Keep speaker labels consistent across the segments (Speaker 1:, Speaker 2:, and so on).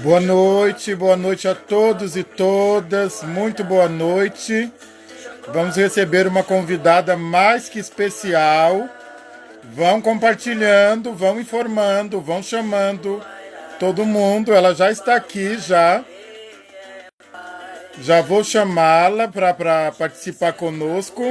Speaker 1: Boa noite a todos e todas, muito boa noite. Vamos receber uma convidada mais que especial. Vão compartilhando, vão informando, vão chamando todo mundo. Ela já está aqui, já. Já vou chamá-la para participar conosco.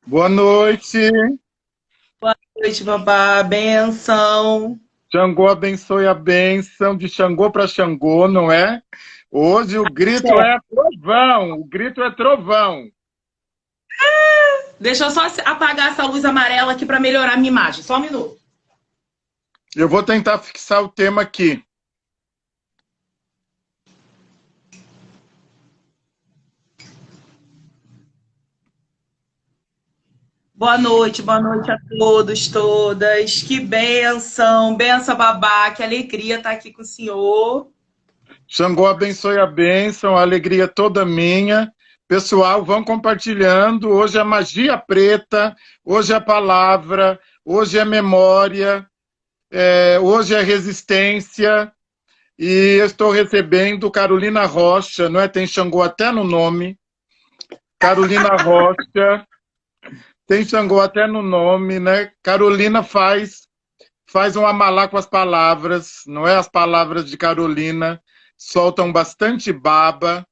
Speaker 1: Boa noite.
Speaker 2: Boa noite, babá. Benção.
Speaker 1: Xangô abençoe a bênção de Xangô para Xangô, não é? Hoje o grito é trovão, o grito é trovão.
Speaker 2: Deixa eu só apagar essa luz amarela aqui para melhorar a minha imagem. Só um minuto.
Speaker 1: Eu vou tentar fixar o tema aqui.
Speaker 2: Boa noite a todos, todas. Que benção, benção, babá. Que alegria estar aqui com o senhor.
Speaker 1: Xangô abençoe a bênção, a alegria toda minha. Pessoal, vão compartilhando. Hoje é magia preta, hoje é palavra, hoje é memória, hoje é resistência. E eu estou recebendo Carolina Rocha, não é? Tem Xangô até no nome. Carolina Rocha, tem Xangô até no nome, né? Carolina faz um amalá com as palavras, não é? As palavras de Carolina soltam bastante baba,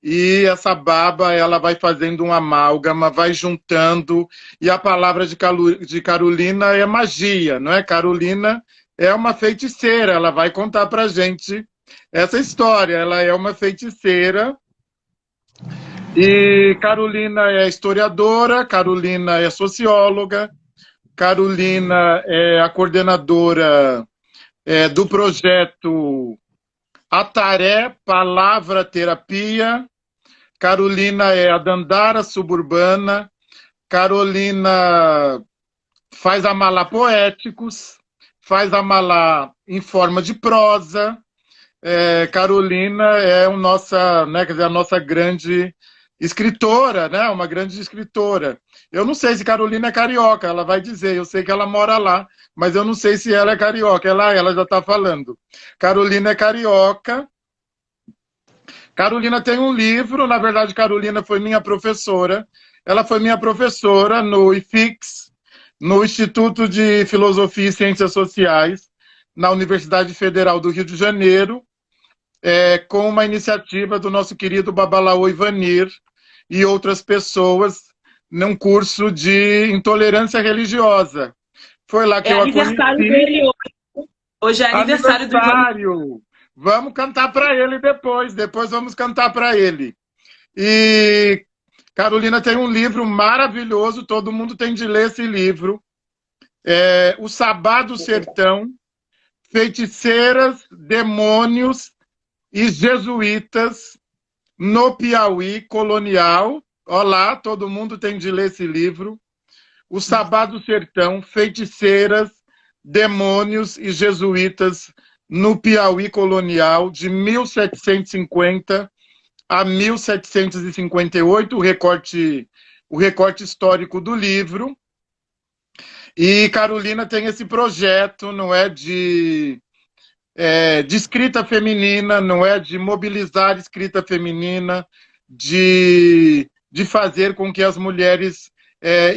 Speaker 1: e essa baba ela vai fazendo um amálgama, vai juntando, e a palavra de Carolina é magia, não é? Carolina é uma feiticeira, ela vai contar pra gente essa história, ela é uma feiticeira, e Carolina é historiadora, Carolina é socióloga, Carolina é a coordenadora do projeto Ataré Palavra Terapia, Carolina é a Dandara Suburbana, Carolina faz amalá poéticos, faz amalá em forma de prosa, Carolina é a nossa grande escritora, né? Uma grande escritora. Eu não sei se Carolina é carioca, ela vai dizer, eu sei que ela mora lá, mas eu não sei se ela é carioca, ela já está falando. Carolina é carioca. Carolina tem um livro, na verdade Carolina foi minha professora, ela foi minha professora no IFIX, no Instituto de Filosofia e Ciências Sociais, na Universidade Federal do Rio de Janeiro, com uma iniciativa do nosso querido Babalaô Ivanir e outras pessoas num curso de intolerância religiosa. Foi lá que eu a conheci.
Speaker 2: Aniversário dele hoje. Hoje é aniversário do Ivanir.
Speaker 1: Vamos cantar para ele depois vamos cantar para ele. E Carolina tem um livro maravilhoso, todo mundo tem de ler esse livro. O Sabá do Sertão, Feiticeiras, Demônios e Jesuítas no Piauí colonial. Olá, todo mundo tem de ler esse livro. O Sabá do Sertão, Feiticeiras, Demônios e Jesuítas no Piauí colonial, de 1750 a 1758, o recorte histórico do livro. E Carolina tem esse projeto, não é de escrita feminina, não é de mobilizar escrita feminina, de fazer com que as mulheres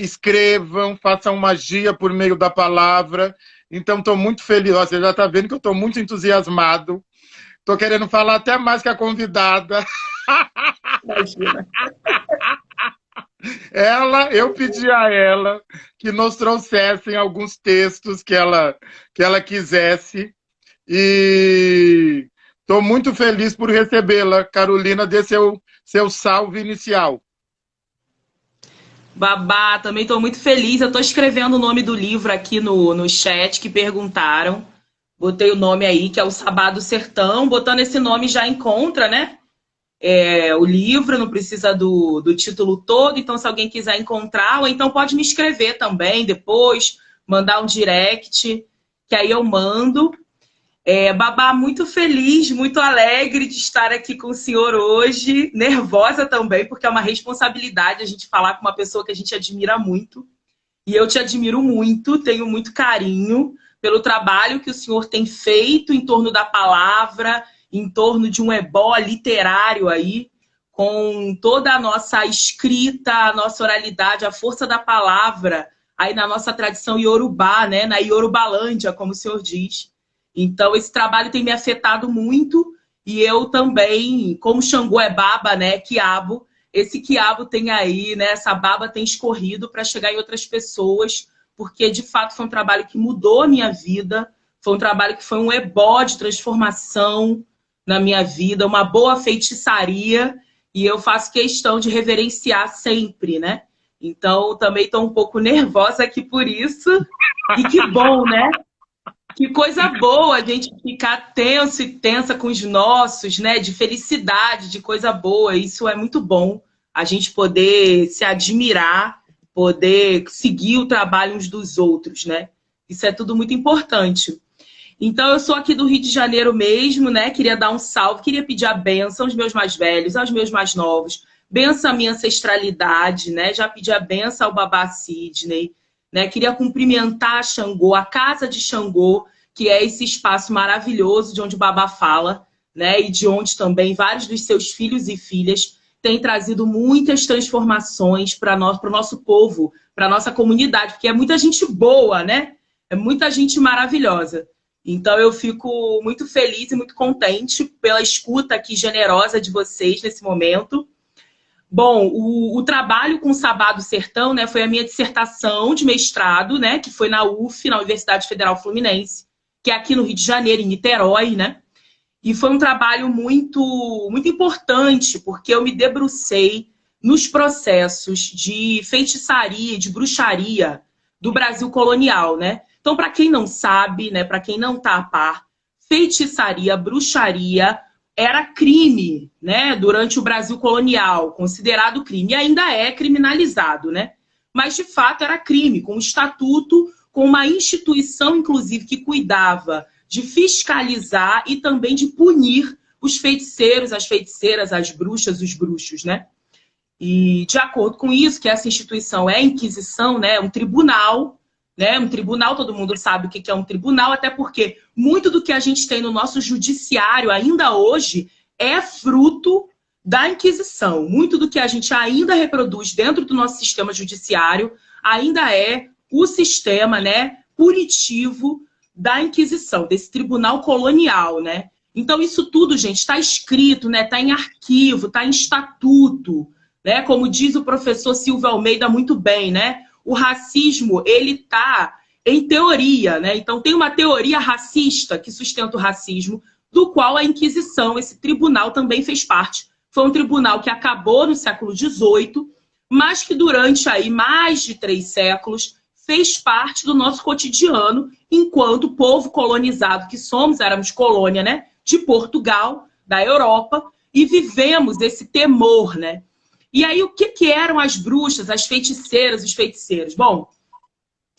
Speaker 1: escrevam, façam magia por meio da palavra. Então, estou muito feliz. Você já está vendo que eu estou muito entusiasmado. Estou querendo falar até mais que a convidada.
Speaker 2: Imagina.
Speaker 1: Eu pedi a ela que nos trouxessem alguns textos que ela quisesse. E estou muito feliz por recebê-la. Carolina, dê seu salve inicial.
Speaker 2: Babá, também estou muito feliz. Eu estou escrevendo o nome do livro aqui no chat que perguntaram. Botei o nome aí, que é o Sabá do Sertão. Botando esse nome já encontra, né? O livro, não precisa do título todo. Então, se alguém quiser encontrar, ou então pode me escrever também depois, mandar um direct, que aí eu mando. Babá, muito feliz, muito alegre de estar aqui com o senhor hoje. Nervosa também, porque é uma responsabilidade a gente falar com uma pessoa que a gente admira muito. E eu te admiro muito, tenho muito carinho pelo trabalho que o senhor tem feito em torno da palavra, em torno de um ebó literário aí, com toda a nossa escrita, a nossa oralidade, a força da palavra, aí na nossa tradição iorubá, né? Na Iorubalândia, como o senhor diz. Então, esse trabalho tem me afetado muito, e eu também, como Xangô é baba, né, quiabo, esse quiabo tem aí, né, essa baba tem escorrido para chegar em outras pessoas, porque, de fato, foi um trabalho que mudou a minha vida, foi um trabalho que foi um ebó de transformação na minha vida, uma boa feitiçaria, e eu faço questão de reverenciar sempre, né? Então, também estou um pouco nervosa aqui por isso, e que bom, né? Que coisa boa a gente ficar tenso e tensa com os nossos, né? De felicidade, de coisa boa. Isso é muito bom. A gente poder se admirar, poder seguir o trabalho uns dos outros, né? Isso é tudo muito importante. Então, eu sou aqui do Rio de Janeiro mesmo, né? Queria dar um salve, queria pedir a bênção aos meus mais velhos, aos meus mais novos. Bênção à minha ancestralidade, né? Já pedi a bênção ao Babá Sidney. Né? Queria cumprimentar a Xangô, a Casa de Xangô, que é esse espaço maravilhoso de onde o Babá fala, né? E de onde também vários dos seus filhos e filhas têm trazido muitas transformações para o nosso povo, para a nossa comunidade, porque é muita gente boa, né? É muita gente maravilhosa. Então eu fico muito feliz e muito contente pela escuta aqui generosa de vocês nesse momento. Bom, o trabalho com o Sabá do Sertão, né, foi a minha dissertação de mestrado, né, que foi na UF, na Universidade Federal Fluminense, que é aqui no Rio de Janeiro, em Niterói, né? E foi um trabalho muito, muito importante, porque eu me debrucei nos processos de feitiçaria, de bruxaria do Brasil colonial, né? Então, para quem não sabe, né, para quem não está a par, feitiçaria, bruxaria era crime, né, durante o Brasil colonial, considerado crime, e ainda é criminalizado, né? Mas, de fato, era crime, com um estatuto, com uma instituição, inclusive, que cuidava de fiscalizar e também de punir os feiticeiros, as feiticeiras, as bruxas, os bruxos, né? E, de acordo com isso, que essa instituição é a Inquisição, né, um tribunal, né? Um tribunal, todo mundo sabe o que é um tribunal, até porque muito do que a gente tem no nosso judiciário ainda hoje é fruto da Inquisição. Muito do que a gente ainda reproduz dentro do nosso sistema judiciário ainda é o sistema, né, punitivo da Inquisição, desse tribunal colonial, né? Então isso tudo, gente, está escrito, né? Está em arquivo, está em estatuto, né? Como diz o professor Silvio Almeida muito bem, né? O racismo, ele está em teoria, né? Então tem uma teoria racista que sustenta o racismo, do qual a Inquisição, esse tribunal, também fez parte. Foi um tribunal que acabou no século XVIII, mas que durante aí mais de 3 séculos fez parte do nosso cotidiano, enquanto povo colonizado que somos, éramos colônia, né? De Portugal, da Europa, e vivemos esse temor, né? E aí, o que eram as bruxas, as feiticeiras, os feiticeiros? Bom,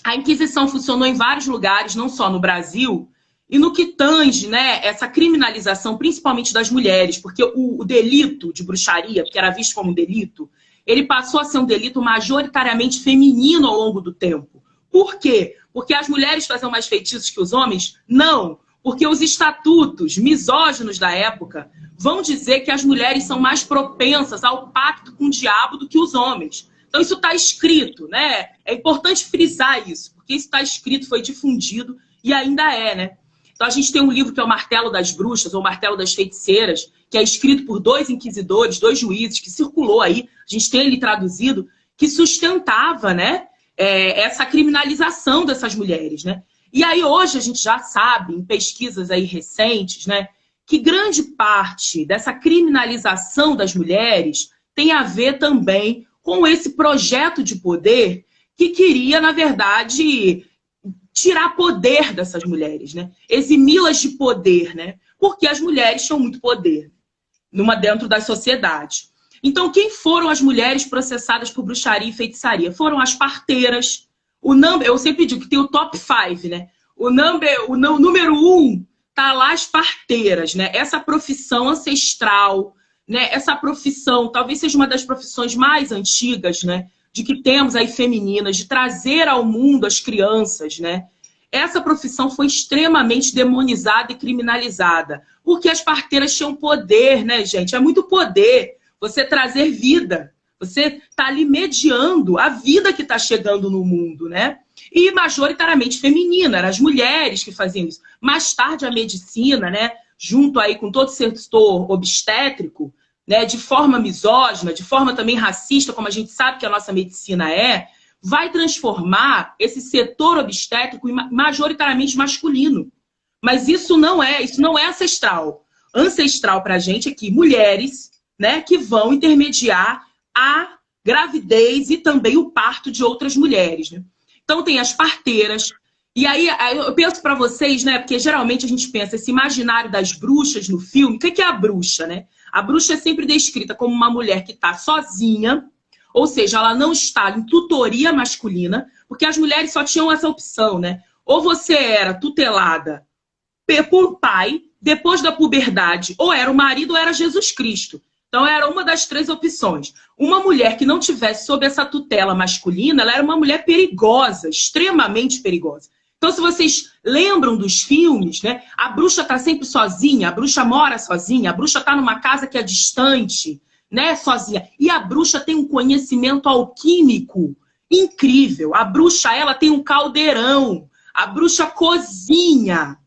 Speaker 2: a Inquisição funcionou em vários lugares, não só no Brasil, e no que tange, né, essa criminalização, principalmente das mulheres, porque o delito de bruxaria, que era visto como um delito, ele passou a ser um delito majoritariamente feminino ao longo do tempo. Por quê? Porque as mulheres faziam mais feitiços que os homens? Não, porque os estatutos misóginos da época vão dizer que as mulheres são mais propensas ao pacto com o diabo do que os homens. Então isso está escrito, né? É importante frisar isso, porque isso está escrito, foi difundido e ainda é, né? Então a gente tem um livro que é o Martelo das Bruxas, ou Martelo das Feiticeiras, que é escrito por 2 inquisidores, 2 juízes, que circulou aí, a gente tem ele traduzido, que sustentava, né, essa criminalização dessas mulheres, né? E aí hoje a gente já sabe, em pesquisas aí recentes, né, que grande parte dessa criminalização das mulheres tem a ver também com esse projeto de poder que queria, na verdade, tirar poder dessas mulheres, né? Eximi-las de poder, né? Porque as mulheres tinham muito poder dentro da sociedade. Então, quem foram as mulheres processadas por bruxaria e feitiçaria? Foram as parteiras. Eu sempre digo que tem o top 5, né? O número 1 tá lá as parteiras, né? Essa profissão ancestral, né? Essa profissão talvez seja uma das profissões mais antigas, né? De que temos aí femininas, de trazer ao mundo as crianças, né? Essa profissão foi extremamente demonizada e criminalizada, porque as parteiras tinham poder, né, gente? É muito poder você trazer vida. Você está ali mediando a vida que está chegando no mundo, né? E majoritariamente feminina, eram as mulheres que faziam isso. Mais tarde a medicina, né, junto aí com todo o setor obstétrico, né, de forma misógina, de forma também racista, como a gente sabe que a nossa medicina vai transformar esse setor obstétrico majoritariamente masculino. Mas isso não é ancestral. Ancestral para a gente é que mulheres, né, que vão intermediar a gravidez e também o parto de outras mulheres, né? Então tem as parteiras. E aí eu penso para vocês, né, porque geralmente a gente pensa esse imaginário das bruxas no filme. O que é a bruxa, né? A bruxa é sempre descrita como uma mulher que está sozinha, ou seja, ela não está em tutoria masculina, porque as mulheres só tinham essa opção, né? Ou você era tutelada por pai, depois da puberdade, ou era o marido ou era Jesus Cristo. Então era uma das 3 opções. Uma mulher que não tivesse sob essa tutela masculina, ela era uma mulher perigosa, extremamente perigosa. Então, se vocês lembram dos filmes, né, a bruxa está sempre sozinha, a bruxa mora sozinha, a bruxa está numa casa que é distante, né, sozinha. E a bruxa tem um conhecimento alquímico incrível. A bruxa, ela tem um caldeirão. A bruxa cozinha,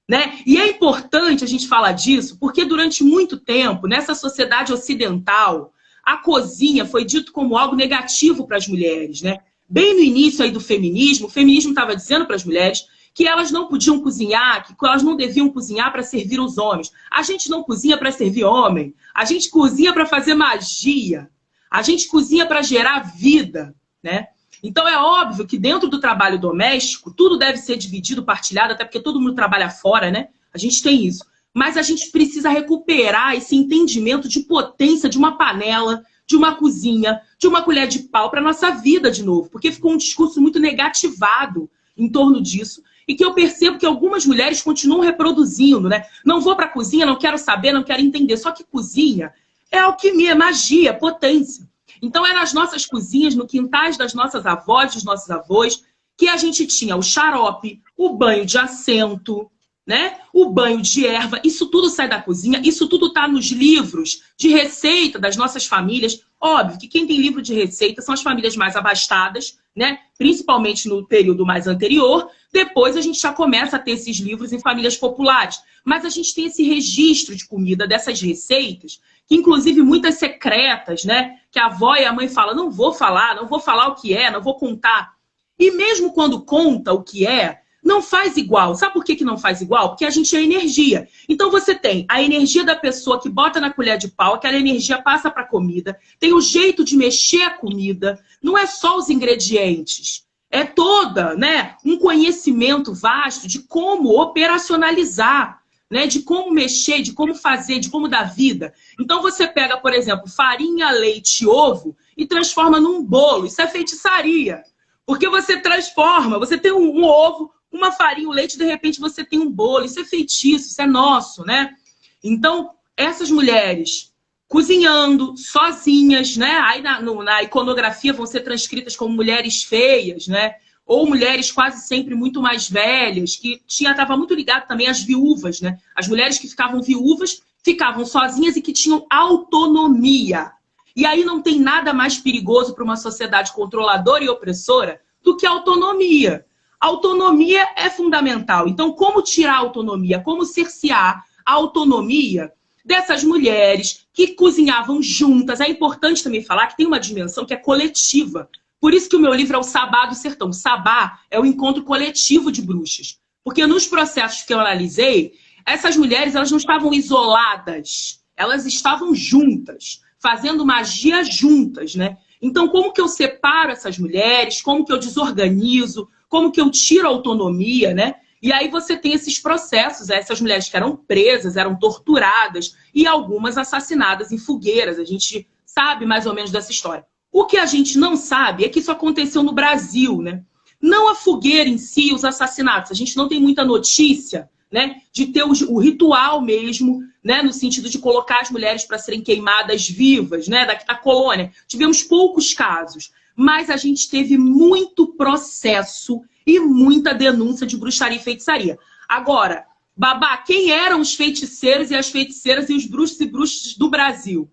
Speaker 2: né? E é importante a gente falar disso, porque durante muito tempo, nessa sociedade ocidental, a cozinha foi dito como algo negativo para as mulheres, né? Bem no início aí do feminismo, o feminismo estava dizendo para as mulheres que elas não podiam cozinhar, que elas não deviam cozinhar para servir os homens. A gente não cozinha para servir homem, a gente cozinha para fazer magia, a gente cozinha para gerar vida, né? Então é óbvio que dentro do trabalho doméstico, tudo deve ser dividido, partilhado, até porque todo mundo trabalha fora, né? A gente tem isso. Mas a gente precisa recuperar esse entendimento de potência de uma panela, de uma cozinha, de uma colher de pau para a nossa vida de novo. Porque ficou um discurso muito negativado em torno disso. E que eu percebo que algumas mulheres continuam reproduzindo, né? Não vou para a cozinha, não quero saber, não quero entender. Só que cozinha é alquimia, magia, potência. Então é nas nossas cozinhas, no quintais das nossas avós, dos nossos avós, que a gente tinha o xarope, o banho de assento, né? O banho de erva. Isso tudo sai da cozinha, isso tudo está nos livros de receita das nossas famílias. Óbvio que quem tem livro de receita são as famílias mais abastadas, né? Principalmente no período mais anterior. Depois a gente já começa a ter esses livros em famílias populares. Mas a gente tem esse registro de comida dessas receitas, que inclusive muitas secretas, né? Que a avó e a mãe falam, não vou falar o que é, não vou contar. E mesmo quando conta o que é, não faz igual. Sabe por que não faz igual? Porque a gente é energia. Então você tem a energia da pessoa que bota na colher de pau, aquela energia passa para a comida, tem o jeito de mexer a comida, não é só os ingredientes. É toda, né, um conhecimento vasto de como operacionalizar, né, de como mexer, de como fazer, de como dar vida. Então você pega, por exemplo, farinha, leite e ovo e transforma num bolo. Isso é feitiçaria. Porque você transforma, você tem um ovo, uma farinha, um leite, de repente você tem um bolo. Isso é feitiço, isso é nosso, né? Então, essas mulheres cozinhando, sozinhas, né? Aí na iconografia vão ser transcritas como mulheres feias, né? Ou mulheres quase sempre muito mais velhas, que estava muito ligado também às viúvas, né? As mulheres que ficavam viúvas, ficavam sozinhas e que tinham autonomia. E aí não tem nada mais perigoso para uma sociedade controladora e opressora do que a autonomia. A autonomia é fundamental. Então, como tirar a autonomia? Como cercear a autonomia dessas mulheres que cozinhavam juntas? É importante também falar que tem uma dimensão que é coletiva. Por isso que o meu livro é o Sabá do Sertão. O Sabá é o encontro coletivo de bruxas. Porque nos processos que eu analisei, essas mulheres elas não estavam isoladas. Elas estavam juntas, fazendo magia juntas, né? Então, como que eu separo essas mulheres? Como que eu desorganizo? Como que eu tiro a autonomia, né? E aí você tem esses processos, essas mulheres que eram presas, eram torturadas e algumas assassinadas em fogueiras. A gente sabe mais ou menos dessa história. O que a gente não sabe é que isso aconteceu no Brasil, né? Não a fogueira em si, os assassinatos. A gente não tem muita notícia, né, de ter o ritual mesmo, né, no sentido de colocar as mulheres para serem queimadas vivas, né, da colônia. Tivemos poucos casos, mas a gente teve muito processo e muita denúncia de bruxaria e feitiçaria. Agora, Babá, quem eram os feiticeiros e as feiticeiras e os bruxos e bruxas do Brasil?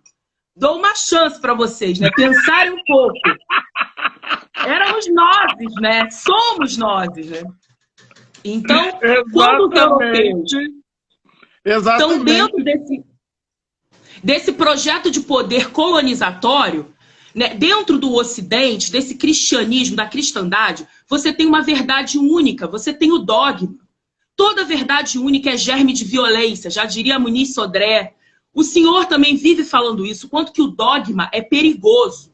Speaker 2: Dou uma chance para vocês, né, pensarem um pouco. Éramos nós, né? Somos nós, né? Então, quando os europeus estão dentro desse projeto de poder colonizatório, né, dentro do Ocidente, desse cristianismo, da cristandade, você tem uma verdade única, você tem o dogma. Toda verdade única é germe de violência, já diria Muniz Sodré. O senhor também vive falando isso, quanto que o dogma é perigoso.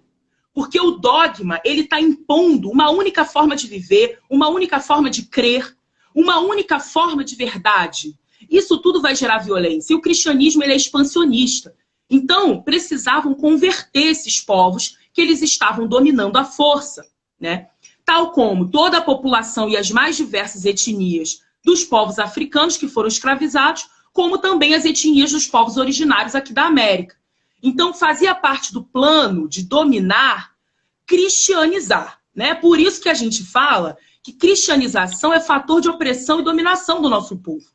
Speaker 2: Porque o dogma, ele está impondo uma única forma de viver, uma única forma de crer, uma única forma de verdade. Isso tudo vai gerar violência. E o cristianismo ele é expansionista. Então, precisavam converter esses povos que eles estavam dominando à força, né? Tal como toda a população e as mais diversas etnias dos povos africanos que foram escravizados, como também as etnias dos povos originários aqui da América. Então, fazia parte do plano de dominar, cristianizar, né? Por isso que a gente fala que cristianização é fator de opressão e dominação do nosso povo.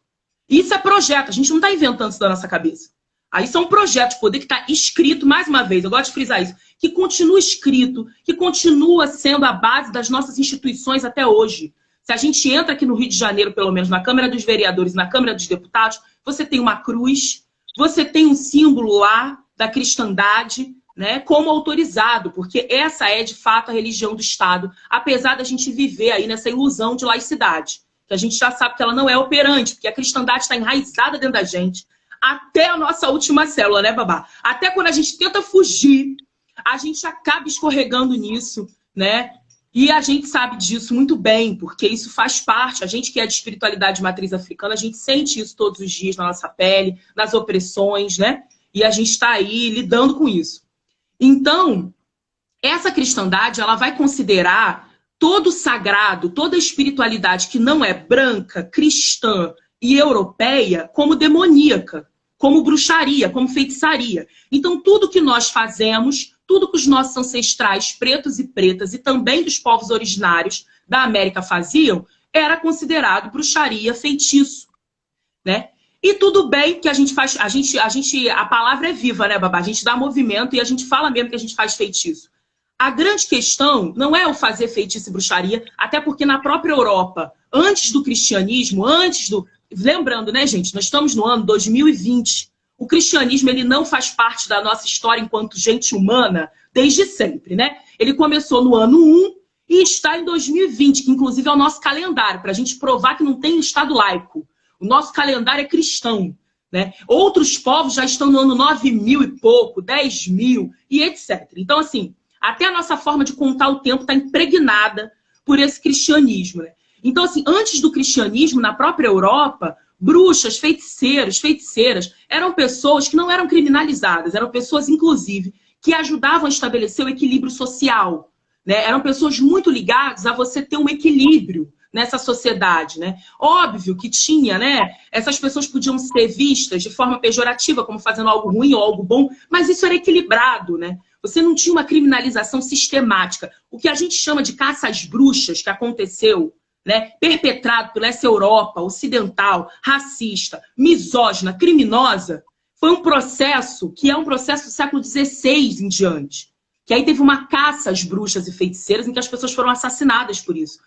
Speaker 2: Isso é projeto, a gente não está inventando isso da nossa cabeça. Aí isso é um projeto de poder que está escrito, mais uma vez, eu gosto de frisar isso, que continua escrito, que continua sendo a base das nossas instituições até hoje. Se a gente entra aqui no Rio de Janeiro, pelo menos na Câmara dos Vereadores e na Câmara dos Deputados, você tem uma cruz, você tem um símbolo lá da cristandade, né, como autorizado, porque essa é, de fato, a religião do Estado, apesar da gente viver aí nessa ilusão de laicidade, que a gente já sabe que ela não é operante, porque a cristandade está enraizada dentro da gente, até a nossa última célula, né, Babá? Até quando a gente tenta fugir, a gente acaba escorregando nisso, né? E a gente sabe disso muito bem, porque isso faz parte, a gente que é de espiritualidade de matriz africana, a gente sente isso todos os dias na nossa pele, nas opressões, né? E a gente está aí lidando com isso. Então, essa cristandade, ela vai considerar todo o sagrado, toda a espiritualidade que não é branca, cristã e europeia como demoníaca, como bruxaria, como feitiçaria. Então, tudo que nós fazemos, tudo que os nossos ancestrais pretos e pretas e também dos povos originários da América faziam, era considerado bruxaria, feitiço, né? E tudo bem que a gente faz, a palavra é viva, né, Babá? A gente dá movimento e a gente fala mesmo que a gente faz feitiço. A grande questão não é o fazer feitiço e bruxaria, até porque na própria Europa, antes do cristianismo, lembrando, né, gente, nós estamos no ano 2020. O cristianismo, ele não faz parte da nossa história enquanto gente humana desde sempre, né? Ele começou no ano 1 e está em 2020, que inclusive é o nosso calendário, para a gente provar que não tem Estado laico. O nosso calendário é cristão, né? Outros povos já estão no ano 9.000 e pouco, 10.000 e etc. Então, assim, até a nossa forma de contar o tempo está impregnada por esse cristianismo, né? Então, assim, antes do cristianismo, na própria Europa, bruxas, feiticeiros, feiticeiras, eram pessoas que não eram criminalizadas, eram pessoas, inclusive, que ajudavam a estabelecer o equilíbrio social, né? Eram pessoas muito ligadas a você ter um equilíbrio nessa sociedade, né? Óbvio que tinha, né? Essas pessoas podiam ser vistas de forma pejorativa, como fazendo algo ruim ou algo bom, mas isso era equilibrado, né? Você não tinha uma criminalização sistemática. O que a gente chama de caça às bruxas, que aconteceu, né, perpetrado pela essa Europa ocidental, racista, misógina, criminosa, foi um processo que é um processo do século XVI em diante. Que aí teve uma caça às bruxas e feiticeiras em que as pessoas foram assassinadas por isso.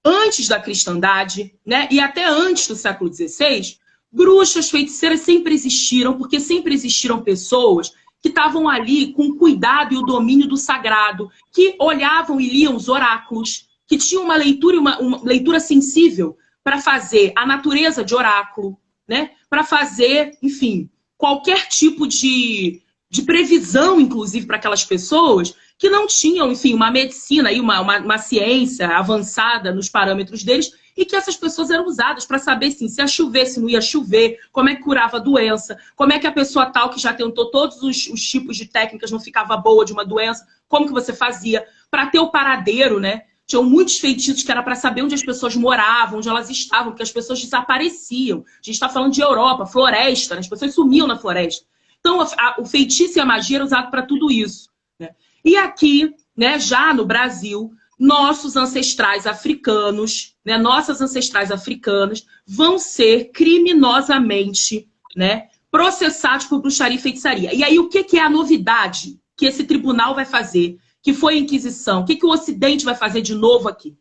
Speaker 2: Antes da cristandade, né, e até antes do século XVI, bruxas, feiticeiras sempre existiram, porque sempre existiram pessoas que estavam ali com o cuidado e o domínio do sagrado, que olhavam e liam os oráculos, que tinham uma leitura, uma leitura sensível para fazer a natureza de oráculo, né, para fazer, enfim, qualquer tipo de previsão, inclusive, para aquelas pessoas que não tinham, enfim, uma medicina e uma ciência avançada nos parâmetros deles, e que essas pessoas eram usadas para saber, sim, se ia chover, se não ia chover, como é que curava a doença, como é que a pessoa tal que já tentou todos os tipos de técnicas não ficava boa de uma doença, como que você fazia, para ter o paradeiro, né? Tinham muitos feitiços que era para saber onde as pessoas moravam, onde elas estavam, porque as pessoas desapareciam. A gente está falando de Europa, floresta, né? As pessoas sumiam na floresta. Então, o feitiço e a magia era usado para tudo isso, né? E aqui, né, já no Brasil, nossos ancestrais africanos, né, nossas ancestrais africanas vão ser criminosamente, né, processados por bruxaria e feitiçaria. E aí, o que é a novidade que esse tribunal vai fazer? Que foi a Inquisição. O que o Ocidente vai fazer de novo aqui?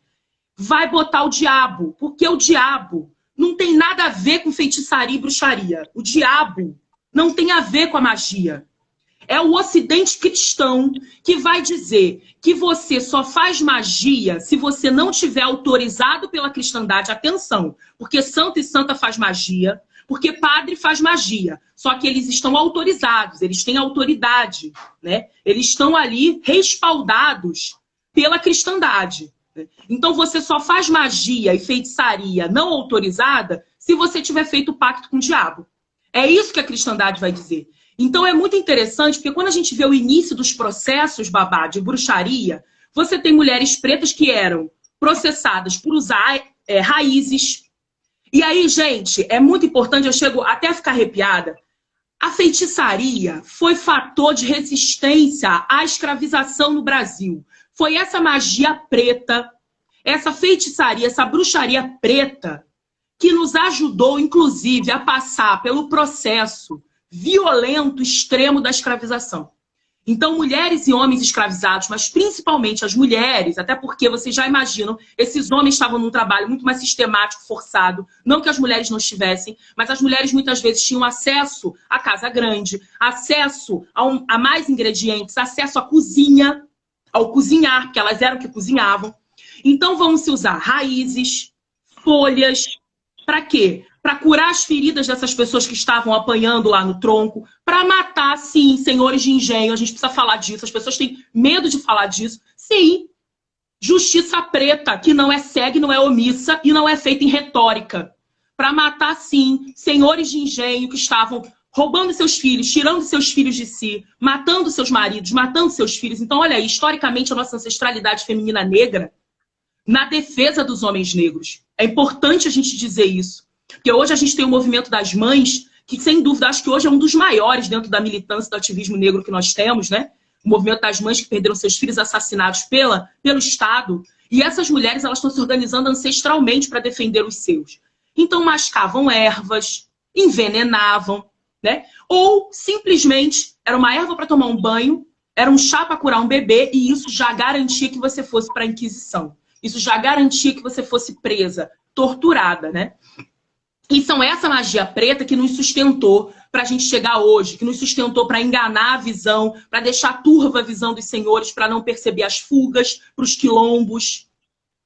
Speaker 2: Vai botar o diabo, porque o diabo não tem nada a ver com feitiçaria e bruxaria. O diabo não tem a ver com a magia. É o Ocidente cristão que vai dizer que você só faz magia se você não tiver autorizado pela cristandade. Atenção, porque santo e santa faz magia, porque padre faz magia. Só que eles estão autorizados, eles têm autoridade, né? Eles estão ali respaldados pela cristandade. Né? Então você só faz magia e feitiçaria não autorizada se você tiver feito pacto com o diabo. É isso que a cristandade vai dizer. Então é muito interessante, porque quando a gente vê o início dos processos, babá, de bruxaria, você tem mulheres pretas que eram processadas por usar raízes. E aí, gente, é muito importante, eu chego até a ficar arrepiada, a feitiçaria foi fator de resistência à escravização no Brasil. Foi essa magia preta, essa feitiçaria, essa bruxaria preta, que nos ajudou, inclusive, a passar pelo processo violento, extremo da escravização. Então, mulheres e homens escravizados, mas principalmente as mulheres, até porque vocês já imaginam, esses homens estavam num trabalho muito mais sistemático, forçado, não que as mulheres não estivessem, mas as mulheres muitas vezes tinham acesso à casa grande, acesso a mais ingredientes, acesso à cozinha, ao cozinhar, porque elas eram que cozinhavam. Então, vão se usar raízes, folhas. Para quê? Para curar as feridas dessas pessoas que estavam apanhando lá no tronco, para matar, sim, senhores de engenho, a gente precisa falar disso, as pessoas têm medo de falar disso. Sim, justiça preta, que não é cega, não é omissa e não é feita em retórica. Para matar, sim, senhores de engenho que estavam roubando seus filhos, tirando seus filhos de si, matando seus maridos, matando seus filhos. Então, olha aí, historicamente, a nossa ancestralidade feminina negra, na defesa dos homens negros. É importante a gente dizer isso. Porque hoje a gente tem o movimento das mães, que sem dúvida acho que hoje é um dos maiores dentro da militância do ativismo negro que nós temos, né? O movimento das mães que perderam seus filhos assassinados pelo Estado. E essas mulheres, elas estão se organizando ancestralmente para defender os seus. Então mascavam ervas, envenenavam, né? Ou simplesmente era uma erva para tomar um banho, era um chá para curar um bebê, e isso já garantia que você fosse para a Inquisição. Isso já garantia que você fosse presa, torturada, né? E são essa magia preta que nos sustentou para a gente chegar hoje, que nos sustentou para enganar a visão, para deixar turva a visão dos senhores, para não perceber as fugas para os quilombos.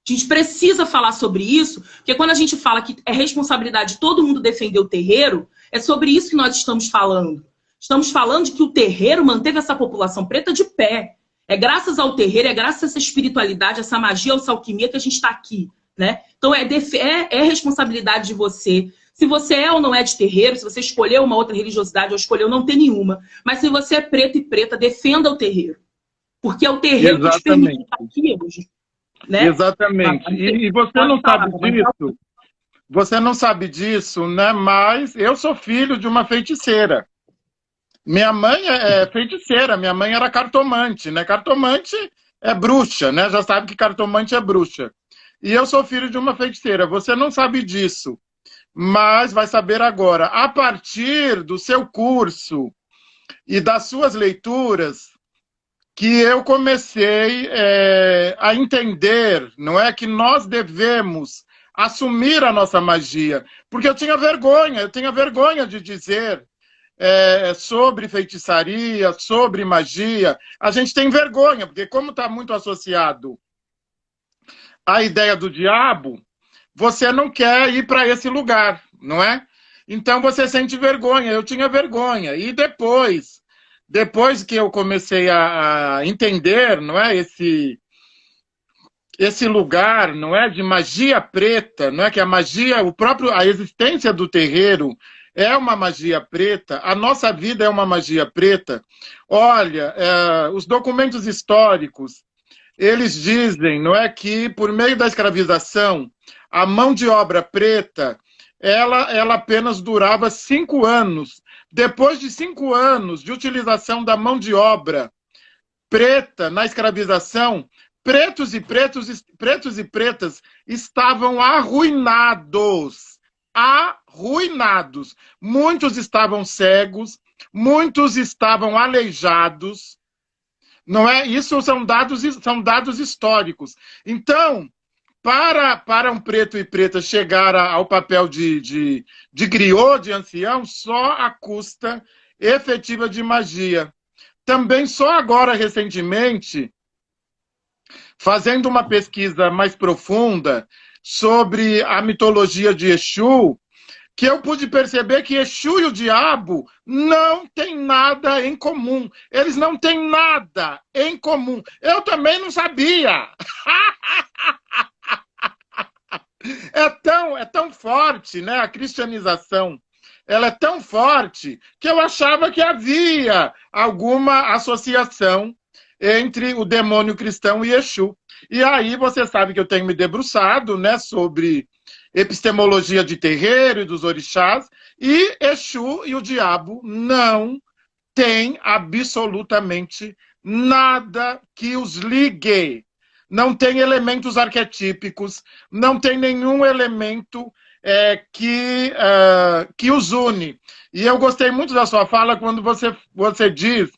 Speaker 2: A gente precisa falar sobre isso, porque quando a gente fala que é responsabilidade de todo mundo defender o terreiro, é sobre isso que nós estamos falando. Estamos falando de que o terreiro manteve essa população preta de pé. É graças ao terreiro, é graças a essa espiritualidade, essa magia, essa alquimia que a gente está aqui. Né? Então é responsabilidade de você. Se você é ou não é de terreiro, se você escolheu uma outra religiosidade ou escolheu não ter nenhuma, mas se você é preto e preta, defenda o terreiro. Porque é o terreiro que te permite estar aqui hoje. né?
Speaker 1: Exatamente. E você
Speaker 2: Pode
Speaker 1: não
Speaker 2: falar,
Speaker 1: sabe
Speaker 2: mamãe.
Speaker 1: disso? Você não sabe disso, né? Mas eu sou filho de uma feiticeira. Minha mãe é feiticeira, minha mãe era cartomante, né? Cartomante é bruxa, né? Já sabe que cartomante é bruxa. E eu sou filho de uma feiticeira. Você não sabe disso, mas vai saber agora. A partir do seu curso e das suas leituras, que eu comecei a entender, não é, que nós devemos assumir a nossa magia, porque eu tinha vergonha de dizer sobre feitiçaria, sobre magia. A gente tem vergonha, porque como está muito associado à ideia do diabo, você não quer ir para esse lugar, não é? Então você sente vergonha. Eu tinha vergonha. E depois que eu comecei a entender, não é, esse lugar, não é, de magia preta, não é, que a magia, a existência do terreiro é uma magia preta, a nossa vida é uma magia preta. Olha, os documentos históricos, eles dizem, não é, que por meio da escravização, a mão de obra preta, ela apenas durava 5 anos. Depois de 5 anos de utilização da mão de obra preta na escravização, pretos e pretas estavam arruinados. Arruinados. Muitos estavam cegos, muitos estavam aleijados. Não é? Isso são dados históricos. Então, para um preto e preta chegar ao papel de griot, de ancião, só à custa efetiva de magia. Também só agora, recentemente, fazendo uma pesquisa mais profunda sobre a mitologia de Exu, que eu pude perceber que Exu e o diabo não têm nada em comum. Eles não têm nada em comum. Eu também não sabia. É tão forte, né, a cristianização. Ela é tão forte que eu achava que havia alguma associação entre o demônio cristão e Exu. E aí você sabe que eu tenho me debruçado, né, sobre epistemologia de terreiro e dos orixás, e Exu e o diabo não têm absolutamente nada que os ligue. Não tem elementos arquetípicos, não tem nenhum elemento que os une. E eu gostei muito da sua fala quando você diz,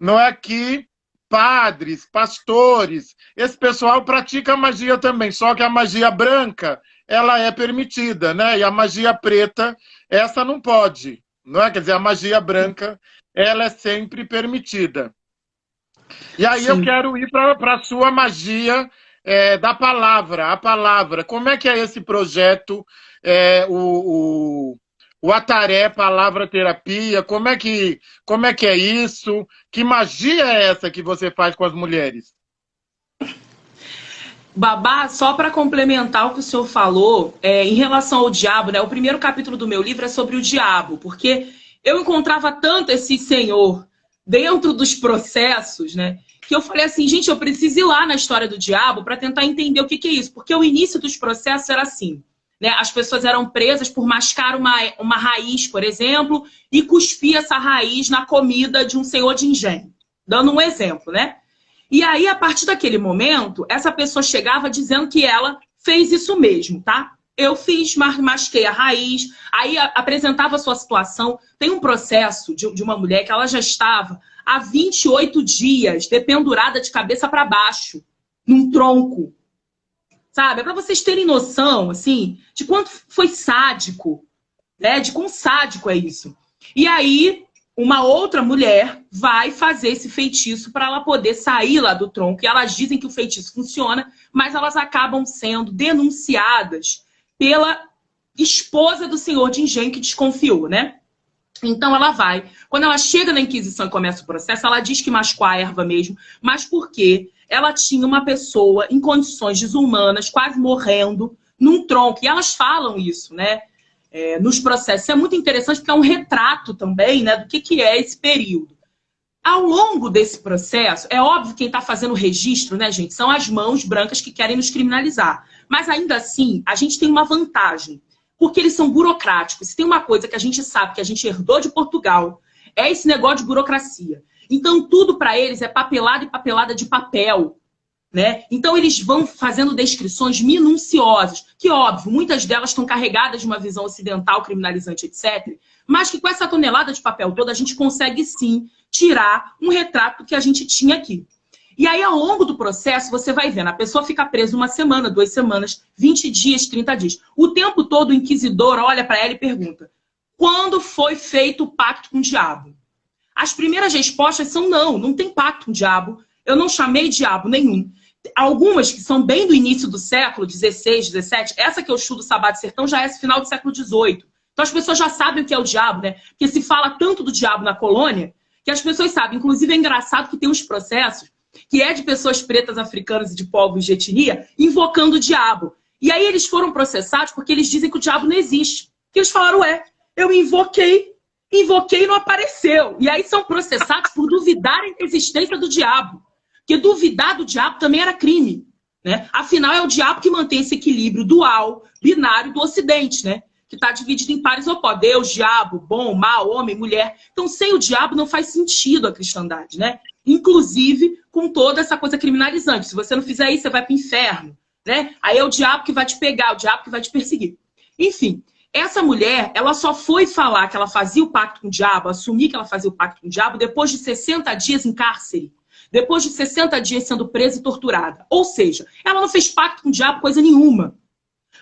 Speaker 1: não é, que padres, pastores, esse pessoal pratica magia também, só que a magia branca, ela é permitida, né? E a magia preta, essa não pode, não é? Quer dizer, a magia branca, ela é sempre permitida. E aí eu quero ir para a sua magia da palavra, a palavra. Como é que é esse projeto, o Ataré Palavra Terapia? Como é que é isso? Que magia é essa que você faz com as mulheres?
Speaker 2: Babá, só para complementar o que o senhor falou, em relação ao diabo, né? O primeiro capítulo do meu livro é sobre o diabo, porque eu encontrava tanto esse senhor dentro dos processos, né? Que eu falei assim, gente, eu preciso ir lá na história do diabo para tentar entender o que é isso. Porque o início dos processos era assim, né? As pessoas eram presas por mascar uma raiz, por exemplo, e cuspir essa raiz na comida de um senhor de engenho. Dando um exemplo, né? E aí, a partir daquele momento, essa pessoa chegava dizendo que ela fez isso mesmo, tá? Eu fiz, masquei a raiz, aí apresentava a sua situação. Tem um processo de uma mulher que ela já estava há 28 dias dependurada de cabeça para baixo, num tronco. Sabe? É para vocês terem noção, assim, de quanto foi sádico, né? De quão sádico é isso. E aí, uma outra mulher vai fazer esse feitiço para ela poder sair lá do tronco. E elas dizem que o feitiço funciona, mas elas acabam sendo denunciadas pela esposa do senhor de engenho que desconfiou, né? Então ela vai. Quando ela chega na Inquisição e começa o processo, ela diz que mascou a erva mesmo, mas porque ela tinha uma pessoa em condições desumanas, quase morrendo, num tronco. E elas falam isso, né? Nos processos. Isso é muito interessante porque é um retrato também, né, do que é esse período. Ao longo desse processo, é óbvio que quem está fazendo o registro, né, gente, são as mãos brancas que querem nos criminalizar. Mas ainda assim, a gente tem uma vantagem, porque eles são burocráticos. Se tem uma coisa que a gente sabe que a gente herdou de Portugal, é esse negócio de burocracia. Então, tudo para eles é papelada e papelada de papel. Né? Então, eles vão fazendo descrições minuciosas, que, óbvio, muitas delas estão carregadas de uma visão ocidental, criminalizante, etc., mas que com essa tonelada de papel toda, a gente consegue, sim, tirar um retrato que a gente tinha aqui. E aí, ao longo do processo, você vai vendo, a pessoa fica presa 1 semana, 2 semanas, 20 dias, 30 dias. O tempo todo, o inquisidor olha para ela e pergunta: quando foi feito o pacto com o diabo? As primeiras respostas são não tem pacto com o diabo, eu não chamei diabo nenhum. Algumas que são bem do início do século XVI, XVII, essa que eu estudo, Sabá de Sertão, já é esse final do século XVIII. Então as pessoas já sabem o que é o diabo, né? Porque se fala tanto do diabo na colônia, que as pessoas sabem. Inclusive é engraçado que tem uns processos que é de pessoas pretas africanas e de povos de etnia invocando o diabo. E aí eles foram processados porque eles dizem que o diabo não existe. Porque eles falaram, eu invoquei e não apareceu. E aí são processados por duvidarem da existência do diabo. Porque duvidar do diabo também era crime, né? Afinal, é o diabo que mantém esse equilíbrio dual, binário do Ocidente, né? Que está dividido em pares opostos. Deus, diabo, bom, mal, homem, mulher. Então, sem o diabo não faz sentido a cristandade, né? Inclusive, com toda essa coisa criminalizante. Se você não fizer isso, você vai para o inferno, né? Aí é o diabo que vai te pegar, o diabo que vai te perseguir. Enfim, essa mulher, ela só foi falar que ela fazia o pacto com o diabo, assumir que ela fazia o pacto com o diabo, depois de 60 dias em cárcere. Depois de 60 dias sendo presa e torturada. Ou seja, ela não fez pacto com o diabo coisa nenhuma.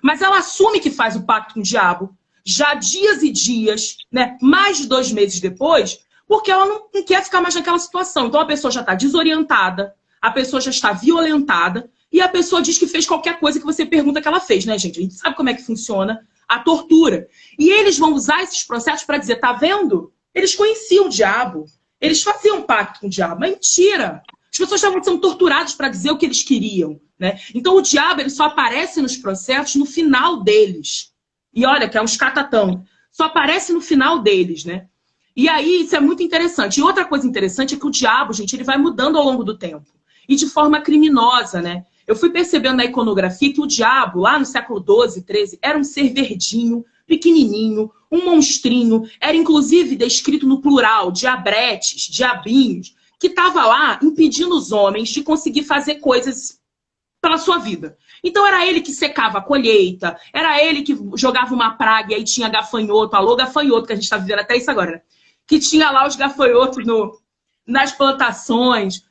Speaker 2: Mas ela assume que faz o pacto com o diabo, já dias e dias, né, mais de 2 meses depois, porque ela não quer ficar mais naquela situação. Então a pessoa já está desorientada, a pessoa já está violentada, e a pessoa diz que fez qualquer coisa que você pergunta que ela fez, né, gente? A gente sabe como é que funciona a tortura. E eles vão usar esses processos para dizer, tá vendo? Eles conheciam o diabo. Eles faziam pacto com o diabo. Mentira! As pessoas estavam sendo torturadas para dizer o que eles queriam, né? Então o diabo ele só aparece nos processos no final deles. E olha, que é um escatatão. Só aparece no final deles, né? E aí isso é muito interessante. E outra coisa interessante é que o diabo, gente, ele vai mudando ao longo do tempo. E de forma criminosa, né? Eu fui percebendo na iconografia que o diabo, lá no século XII, XIII, era um ser verdinho, pequenininho, um monstrinho, era inclusive descrito no plural, diabretes, diabinhos, que estava lá impedindo os homens de conseguir fazer coisas pela sua vida. Então era ele que secava a colheita, era ele que jogava uma praga e aí tinha gafanhoto, alô gafanhoto, que a gente está vivendo até isso agora, né? Que tinha lá os gafanhotos nas plantações.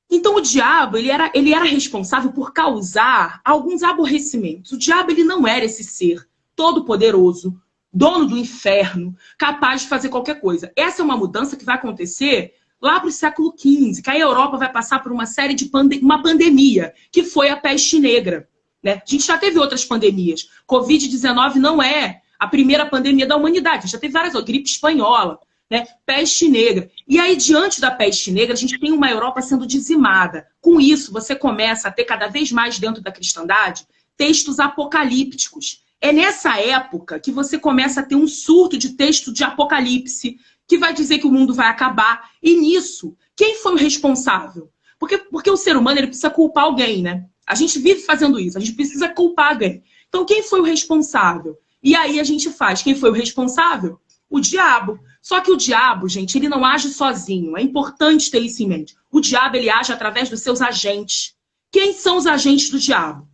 Speaker 2: Então o diabo, ele era responsável por causar alguns aborrecimentos. O diabo, ele não era esse ser todo-poderoso, dono do inferno, capaz de fazer qualquer coisa. Essa é uma mudança que vai acontecer lá para o século XV, que a Europa vai passar por uma série de uma pandemia, que foi a peste negra, né? A gente já teve outras pandemias. Covid-19 não é a primeira pandemia da humanidade. A gente já teve várias outras, gripe espanhola, né? Peste negra. E aí, diante da peste negra, a gente tem uma Europa sendo dizimada. Com isso, você começa a ter cada vez mais dentro da cristandade textos apocalípticos. É nessa época que você começa a ter um surto de texto de apocalipse, que vai dizer que o mundo vai acabar. E nisso, quem foi o responsável? Porque o ser humano ele precisa culpar alguém, né? A gente vive fazendo isso, a gente precisa culpar alguém. Então, quem foi o responsável? E aí a gente faz. Quem foi o responsável? O diabo. Só que o diabo, gente, ele não age sozinho. É importante ter isso em mente. O diabo, ele age através dos seus agentes. Quem são os agentes do diabo?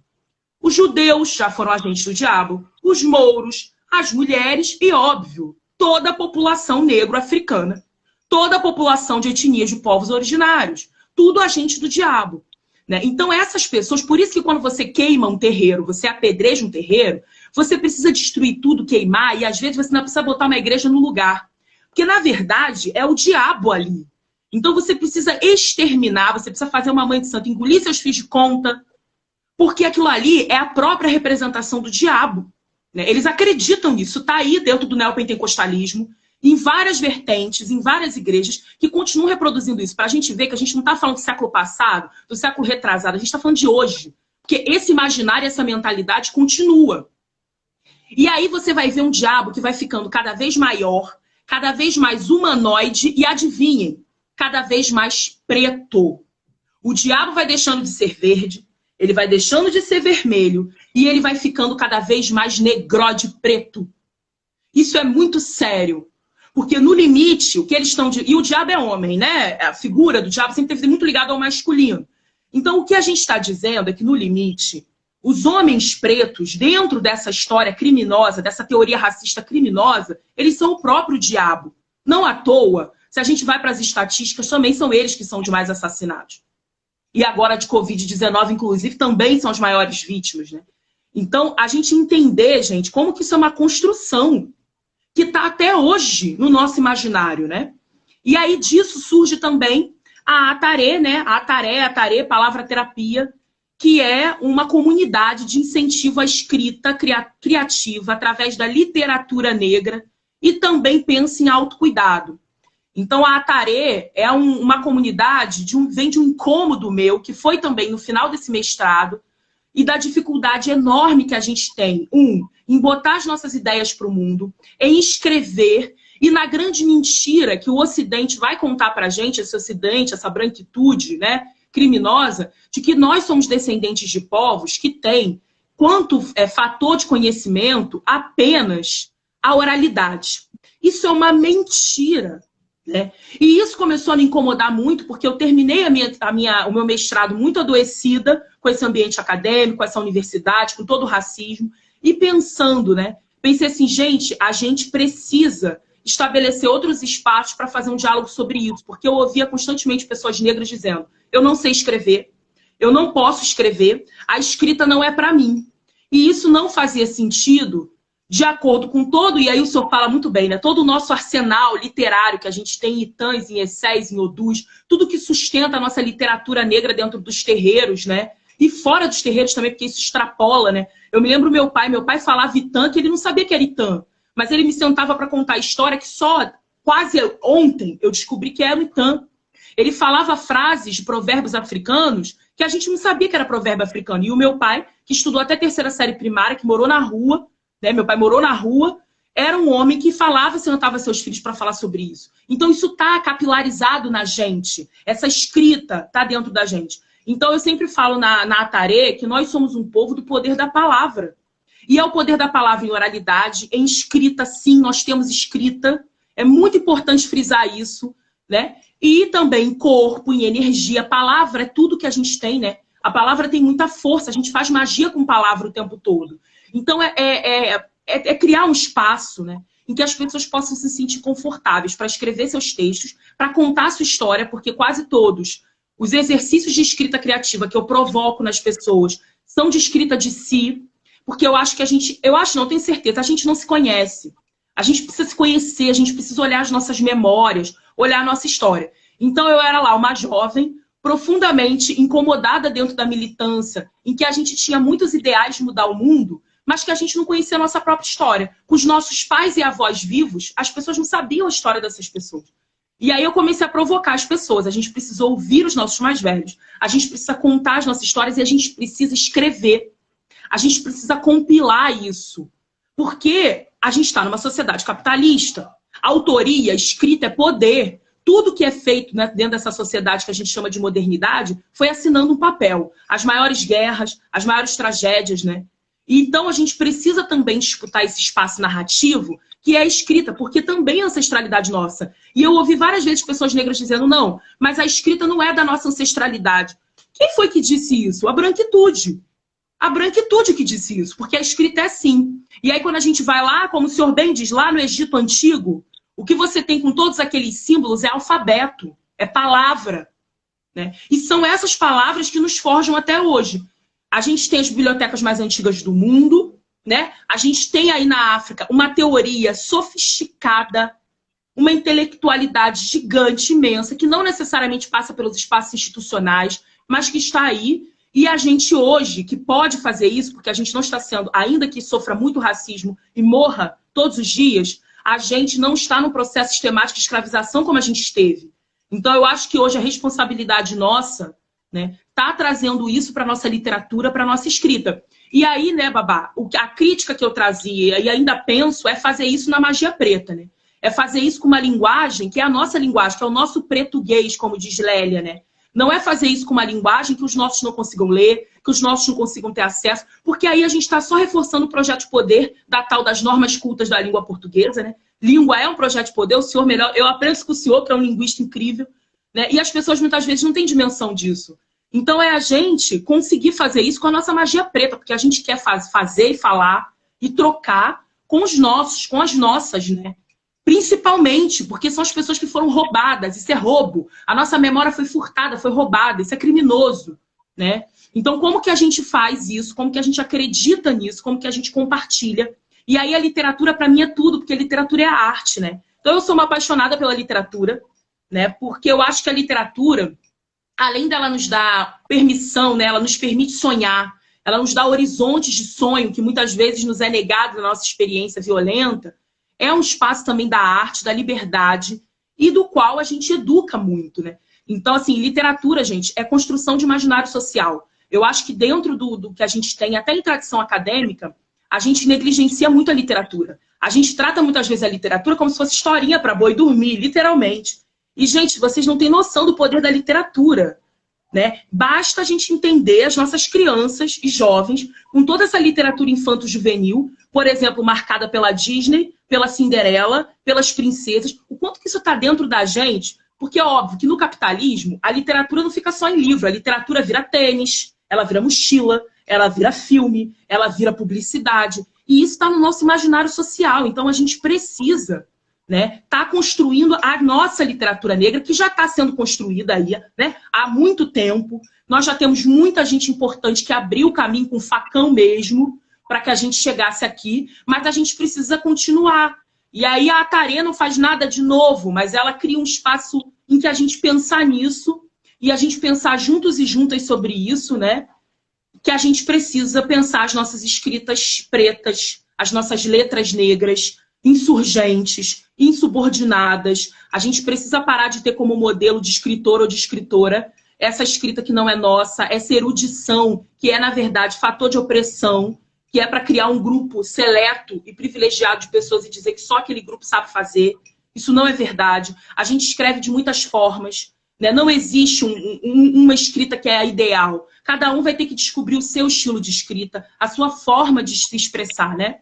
Speaker 2: Os judeus já foram agentes do diabo, os mouros, as mulheres e, óbvio, toda a população negro-africana, toda a população de etnias de povos originários, tudo agente do diabo, né? Então essas pessoas, por isso que quando você queima um terreiro, você apedreja um terreiro, você precisa destruir tudo, queimar, e às vezes você não precisa botar uma igreja no lugar, porque na verdade é o diabo ali. Então você precisa exterminar, você precisa fazer uma mãe de santo, engolir seus fios de conta, porque aquilo ali é a própria representação do diabo, né? Eles acreditam nisso, está aí dentro do neopentecostalismo, em várias vertentes, em várias igrejas, que continuam reproduzindo isso, para a gente ver que a gente não está falando do século passado, do século retrasado, a gente está falando de hoje. Porque esse imaginário, essa mentalidade continua. E aí você vai ver um diabo que vai ficando cada vez maior, cada vez mais humanoide, e adivinhem, cada vez mais preto. O diabo vai deixando de ser verde, ele vai deixando de ser vermelho e ele vai ficando cada vez mais negróide preto. Isso é muito sério. Porque no limite, o que eles estão... E o diabo é homem, né? A figura do diabo sempre teve muito ligada ao masculino. Então, o que a gente está dizendo é que, no limite, os homens pretos, dentro dessa história criminosa, dessa teoria racista criminosa, eles são o próprio diabo. Não à toa, se a gente vai para as estatísticas, também são eles que são os mais assassinados. E agora de Covid-19, inclusive, também são as maiores vítimas, né? Então, a gente entender, gente, como que isso é uma construção que está até hoje no nosso imaginário, né? E aí disso surge também a Atarê, né? A Atarê, palavra terapia, que é uma comunidade de incentivo à escrita criativa através da literatura negra e também pensa em autocuidado. Então a Atarê é uma comunidade, vem de um incômodo meu, que foi também no final desse mestrado, e da dificuldade enorme que a gente tem, em botar as nossas ideias para o mundo, em escrever, e na grande mentira que o Ocidente vai contar para a gente, esse Ocidente, essa branquitude, né, criminosa, de que nós somos descendentes de povos que têm, quanto fator de conhecimento, apenas a oralidade. Isso é uma mentira. Né? E isso começou a me incomodar muito, porque eu terminei o meu mestrado muito adoecida com esse ambiente acadêmico, com essa universidade, com todo o racismo, e pensando, né? Pensei assim, gente, a gente precisa estabelecer outros espaços para fazer um diálogo sobre isso, porque eu ouvia constantemente pessoas negras dizendo, eu não sei escrever, eu não posso escrever, a escrita não é para mim. E isso não fazia sentido de acordo com todo, e aí o senhor fala muito bem, né? Todo o nosso arsenal literário que a gente tem em Itãs, em Essés, em Odus, tudo que sustenta a nossa literatura negra dentro dos terreiros, né? E fora dos terreiros também, porque isso extrapola, né? Eu me lembro meu pai falava Itã, que ele não sabia que era Itã, mas ele me sentava para contar a história que só quase ontem eu descobri que era o Itã. Ele falava frases de provérbios africanos que a gente não sabia que era provérbio africano. E o meu pai, que estudou até 3ª série primária, que morou na rua, né? Meu pai morou na rua, era um homem que falava, sentava seus filhos para falar sobre isso. Então isso está capilarizado na gente, essa escrita está dentro da gente. Então eu sempre falo na Atarê que nós somos um povo do poder da palavra. E é o poder da palavra em oralidade, em escrita, sim, nós temos escrita. É muito importante frisar isso, né? E também em corpo, em energia. A palavra é tudo que a gente tem, né? A palavra tem muita força, a gente faz magia com palavra o tempo todo. Então é criar um espaço, né, em que as pessoas possam se sentir confortáveis para escrever seus textos, para contar a sua história, porque quase todos os exercícios de escrita criativa que eu provoco nas pessoas são de escrita de si, porque eu acho que não tenho certeza, a gente não se conhece. A gente precisa se conhecer, a gente precisa olhar as nossas memórias, olhar a nossa história. Então eu era lá uma jovem, profundamente incomodada dentro da militância, em que a gente tinha muitos ideais de mudar o mundo, mas que a gente não conhecia a nossa própria história. Com os nossos pais e avós vivos, as pessoas não sabiam a história dessas pessoas. E aí eu comecei a provocar as pessoas. A gente precisa ouvir os nossos mais velhos. A gente precisa contar as nossas histórias e a gente precisa escrever. A gente precisa compilar isso. Porque a gente está numa sociedade capitalista. Autoria, escrita é poder. Tudo que é feito, né, dentro dessa sociedade que a gente chama de modernidade foi assinando um papel. As maiores guerras, as maiores tragédias, né? Então a gente precisa também disputar esse espaço narrativo que é a escrita, porque também é ancestralidade nossa. E eu ouvi várias vezes pessoas negras dizendo, não, mas a escrita não é da nossa ancestralidade. Quem foi que disse isso? A branquitude. A branquitude que disse isso, porque a escrita é assim. E aí quando a gente vai lá, como o senhor bem diz, lá no Egito Antigo, o que você tem com todos aqueles símbolos é alfabeto, é palavra. Né? E são essas palavras que nos forjam até hoje. A gente tem as bibliotecas mais antigas do mundo, né? A gente tem aí na África uma teoria sofisticada, uma intelectualidade gigante, imensa, que não necessariamente passa pelos espaços institucionais, mas que está aí. E a gente hoje, que pode fazer isso, porque a gente não está sendo, ainda que sofra muito racismo e morra todos os dias, a gente não está num processo sistemático de escravização como a gente esteve. Então eu acho que hoje a responsabilidade nossa, né, tá trazendo isso para nossa literatura, para nossa escrita. E aí, né, Babá, a crítica que eu trazia e ainda penso é fazer isso na magia preta, né? É fazer isso com uma linguagem que é a nossa linguagem, que é o nosso português, como diz Lélia, né? Não é fazer isso com uma linguagem que os nossos não consigam ler, que os nossos não consigam ter acesso, porque aí a gente está só reforçando o projeto de poder da tal das normas cultas da língua portuguesa, né? Língua é um projeto de poder, o senhor melhor... Eu aprendo isso com o senhor, que é um linguista incrível, né? E as pessoas muitas vezes não têm dimensão disso. Então é a gente conseguir fazer isso com a nossa magia preta, porque a gente quer fazer e falar e trocar com os nossos, com as nossas, né? Principalmente porque são as pessoas que foram roubadas. Isso é roubo. A nossa memória foi furtada, foi roubada. Isso é criminoso, né? Então, como que a gente faz isso? Como que a gente acredita nisso? Como que a gente compartilha? E aí a literatura, para mim, é tudo, porque a literatura é a arte, né? Então, eu sou uma apaixonada pela literatura, né? Porque eu acho que a literatura, além dela nos dar permissão, né? Ela nos permite sonhar, ela nos dá horizontes de sonho, que muitas vezes nos é negado na nossa experiência violenta. É um espaço também da arte, da liberdade, e do qual a gente educa muito, né? Então, assim, literatura, gente, é construção de imaginário social. Eu acho que dentro do que a gente tem, até em tradição acadêmica, a gente negligencia muito a literatura. A gente trata muitas vezes a literatura como se fosse historinha para boi dormir, literalmente. E, gente, vocês não têm noção do poder da literatura, né? Basta a gente entender as nossas crianças e jovens com toda essa literatura infanto-juvenil, por exemplo, marcada pela Disney, pela Cinderela, pelas princesas, o quanto que isso está dentro da gente, porque é óbvio que no capitalismo a literatura não fica só em livro, a literatura vira tênis, ela vira mochila, ela vira filme, ela vira publicidade, e isso está no nosso imaginário social, então a gente precisa, né, tá construindo a nossa literatura negra, que já está sendo construída aí, né, há muito tempo. Nós já temos muita gente importante que abriu o caminho com facão mesmo para que a gente chegasse aqui, mas a gente precisa continuar. E aí a Atarê não faz nada de novo, mas ela cria um espaço em que a gente pensar nisso e a gente pensar juntos e juntas sobre isso, né? Que a gente precisa pensar as nossas escritas pretas, as nossas letras negras, insurgentes, insubordinadas. A gente precisa parar de ter como modelo de escritor ou de escritora essa escrita que não é nossa, essa erudição, que é, na verdade, fator de opressão, que é para criar um grupo seleto e privilegiado de pessoas e dizer que só aquele grupo sabe fazer. Isso não é verdade. A gente escreve de muitas formas, né? Não existe uma escrita que é a ideal. Cada um vai ter que descobrir o seu estilo de escrita, a sua forma de se expressar, né?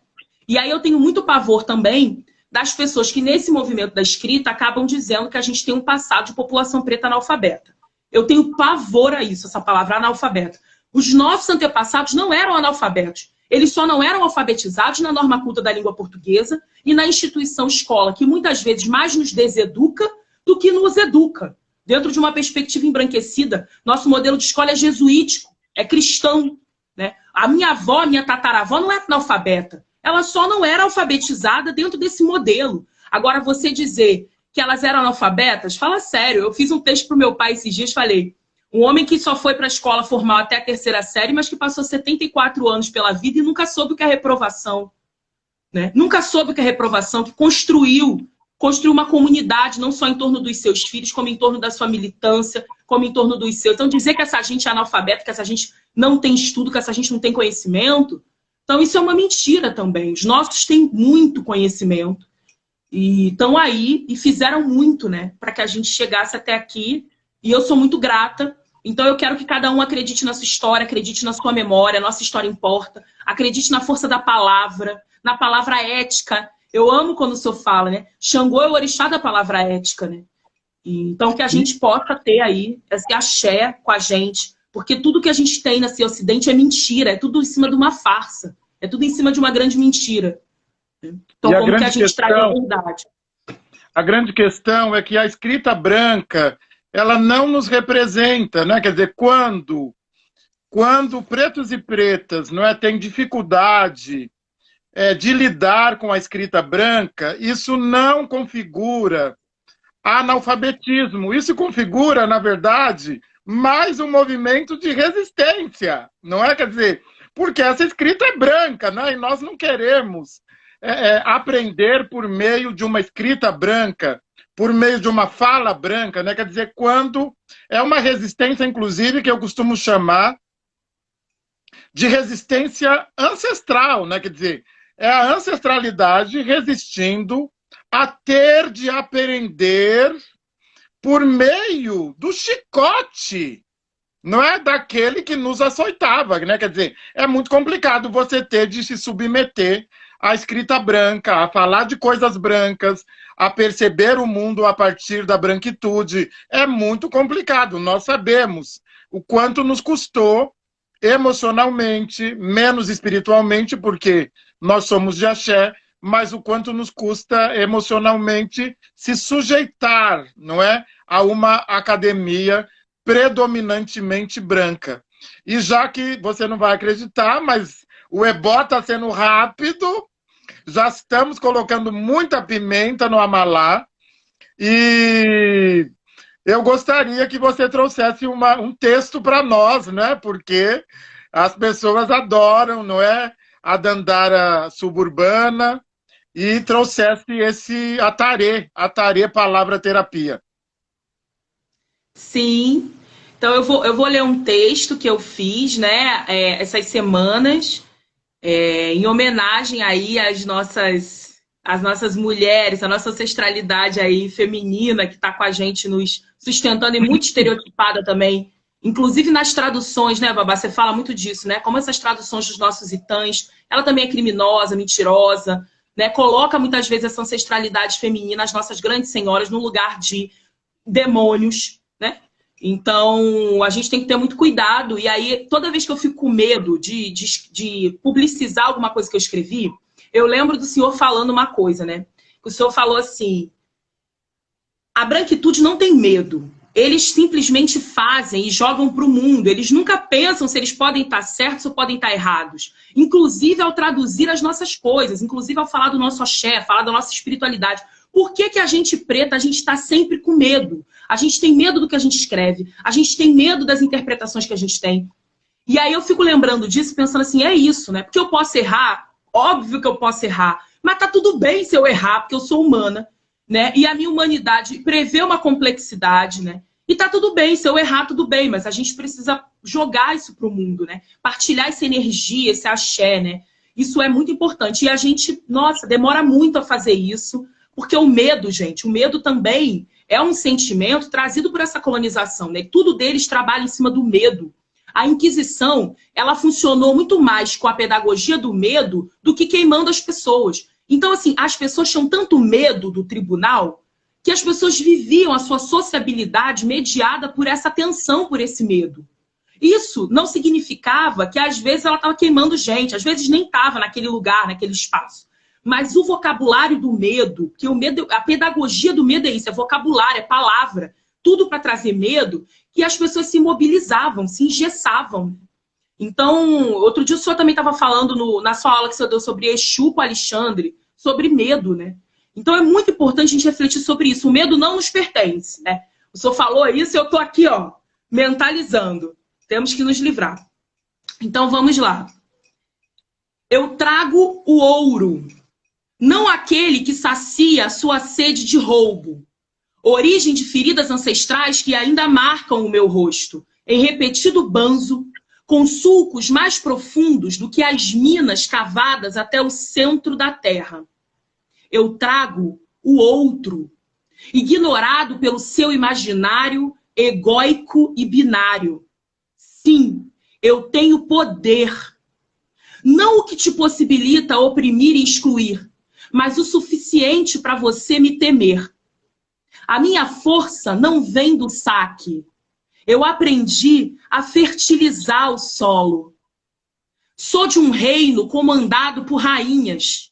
Speaker 2: E aí eu tenho muito pavor também das pessoas que nesse movimento da escrita acabam dizendo que a gente tem um passado de população preta analfabeta. Eu tenho pavor a isso, essa palavra analfabeta. Os nossos antepassados não eram analfabetos. Eles só não eram alfabetizados na norma culta da língua portuguesa e na instituição escola, que muitas vezes mais nos deseduca do que nos educa. Dentro de uma perspectiva embranquecida, nosso modelo de escola é jesuítico, é cristão, né? A minha avó, a minha tataravó não é analfabeta. Ela só não era alfabetizada dentro desse modelo. Agora, você dizer que elas eram analfabetas, fala sério. Eu fiz um texto para o meu pai esses dias, falei... Um homem que só foi para a escola formal até a 3ª série, mas que passou 74 anos pela vida e nunca soube o que é reprovação. Né? Nunca soube o que é reprovação, que construiu uma comunidade, não só em torno dos seus filhos, como em torno da sua militância, como em torno dos seus. Então, dizer que essa gente é analfabeta, que essa gente não tem estudo, que essa gente não tem conhecimento, então isso é uma mentira também. Os nossos têm muito conhecimento e estão aí e fizeram muito, né, para que a gente chegasse até aqui. E eu sou muito grata. Então eu quero que cada um acredite na sua história, acredite na sua memória, a nossa história importa. Acredite na força da palavra, na palavra ética. Eu amo quando o senhor fala, né? Xangô é o orixá da palavra ética, né? E, então que a gente possa ter aí esse axé com a gente, porque tudo que a gente tem nesse Ocidente é mentira, é tudo em cima de uma farsa, é tudo em cima de uma grande mentira. Então como que a gente traz a verdade?
Speaker 1: A grande questão é que a escrita branca ela não nos representa, né? Quer dizer, quando pretos e pretas, não é, têm dificuldade de lidar com a escrita branca, isso não configura analfabetismo. Isso configura, na verdade, mais um movimento de resistência, não é? Quer dizer, porque essa escrita é branca, né? E nós não queremos aprender por meio de uma escrita branca, por meio de uma fala branca, né? Quer dizer, quando é uma resistência, inclusive, que eu costumo chamar de resistência ancestral, né? Quer dizer, é a ancestralidade resistindo a ter de aprender por meio do chicote, não é daquele que nos açoitava, né? Quer dizer, é muito complicado você ter de se submeter à escrita branca, a falar de coisas brancas, a perceber o mundo a partir da branquitude. É muito complicado. Nós sabemos o quanto nos custou emocionalmente, menos espiritualmente, porque nós somos de axé, mas o quanto nos custa emocionalmente se sujeitar, não é, a uma academia predominantemente branca. E já que você não vai acreditar, mas o ebó está sendo rápido, já estamos colocando muita pimenta no amalá, e eu gostaria que você trouxesse um texto para nós, né? Porque as pessoas adoram, não é? A dandara suburbana, e trouxesse esse atarê, palavra terapia.
Speaker 2: Sim. Então eu vou ler um texto que eu fiz, né, essas semanas, em homenagem aí às nossas mulheres, a nossa ancestralidade aí feminina que está com a gente nos sustentando e muito estereotipada também, inclusive nas traduções, né, Babá? Você fala muito disso, né? Como essas traduções dos nossos itãs, ela também é criminosa, mentirosa, né? Coloca muitas vezes essa ancestralidade feminina, as nossas grandes senhoras, no lugar de demônios, né? Então, a gente tem que ter muito cuidado. E aí, toda vez que eu fico com medo de publicizar alguma coisa que eu escrevi, eu lembro do senhor falando uma coisa, né? O senhor falou assim: a branquitude não tem medo. Eles simplesmente fazem e jogam para o mundo. Eles nunca pensam se eles podem estar certos ou podem estar errados. Inclusive ao traduzir as nossas coisas, inclusive ao falar do nosso axé, falar da nossa espiritualidade. Por que a gente preta, a gente está sempre com medo? A gente tem medo do que a gente escreve. A gente tem medo das interpretações que a gente tem. E aí eu fico lembrando disso, pensando assim, é isso, né? Porque eu posso errar, óbvio que eu posso errar. Mas tá tudo bem se eu errar, porque eu sou humana, né? E a minha humanidade prevê uma complexidade, né? E tá tudo bem, se eu errar, tudo bem, mas a gente precisa jogar isso pro mundo, né? Partilhar essa energia, esse axé, né? Isso é muito importante. E a gente, nossa, demora muito a fazer isso, porque o medo, gente, o medo também é um sentimento trazido por essa colonização, né? Tudo deles trabalha em cima do medo. A Inquisição, ela funcionou muito mais com a pedagogia do medo do que queimando as pessoas. Então, assim, as pessoas tinham tanto medo do tribunal que as pessoas viviam a sua sociabilidade mediada por essa tensão, por esse medo. Isso não significava que, às vezes, ela estava queimando gente, às vezes nem estava naquele lugar, naquele espaço. Mas o vocabulário do medo, que o medo, a pedagogia do medo é isso, é vocabulário, é palavra, tudo para trazer medo, que as pessoas se mobilizavam, se engessavam. Então, outro dia o senhor também estava falando na sua aula que o senhor deu sobre Exu com Alexandre, sobre medo, né? Então é muito importante a gente refletir sobre isso. O medo não nos pertence, né? O senhor falou isso e eu estou aqui, ó, mentalizando. Temos que nos livrar. Então vamos lá. Eu trago o ouro, não aquele que sacia a sua sede de roubo. Origem de feridas ancestrais que ainda marcam o meu rosto, em repetido banzo, com sulcos mais profundos do que as minas cavadas até o centro da terra. Eu trago o outro, ignorado pelo seu imaginário egóico e binário. Sim, eu tenho poder. Não o que te possibilita oprimir e excluir, mas o suficiente para você me temer. A minha força não vem do saque. Eu aprendi a fertilizar o solo. Sou de um reino comandado por rainhas.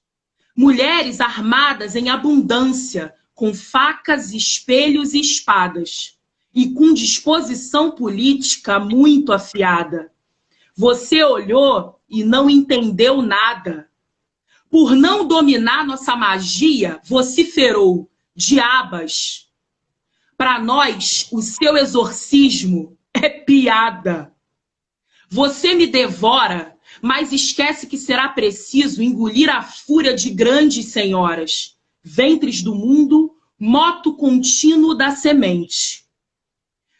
Speaker 2: Mulheres armadas em abundância, com facas, espelhos e espadas. E com disposição política muito afiada. Você olhou e não entendeu nada. Por não dominar nossa magia, vociferou: diabas. Para nós, o seu exorcismo é piada. Você me devora, mas esquece que será preciso engolir a fúria de grandes senhoras, ventres do mundo, moto contínuo da semente.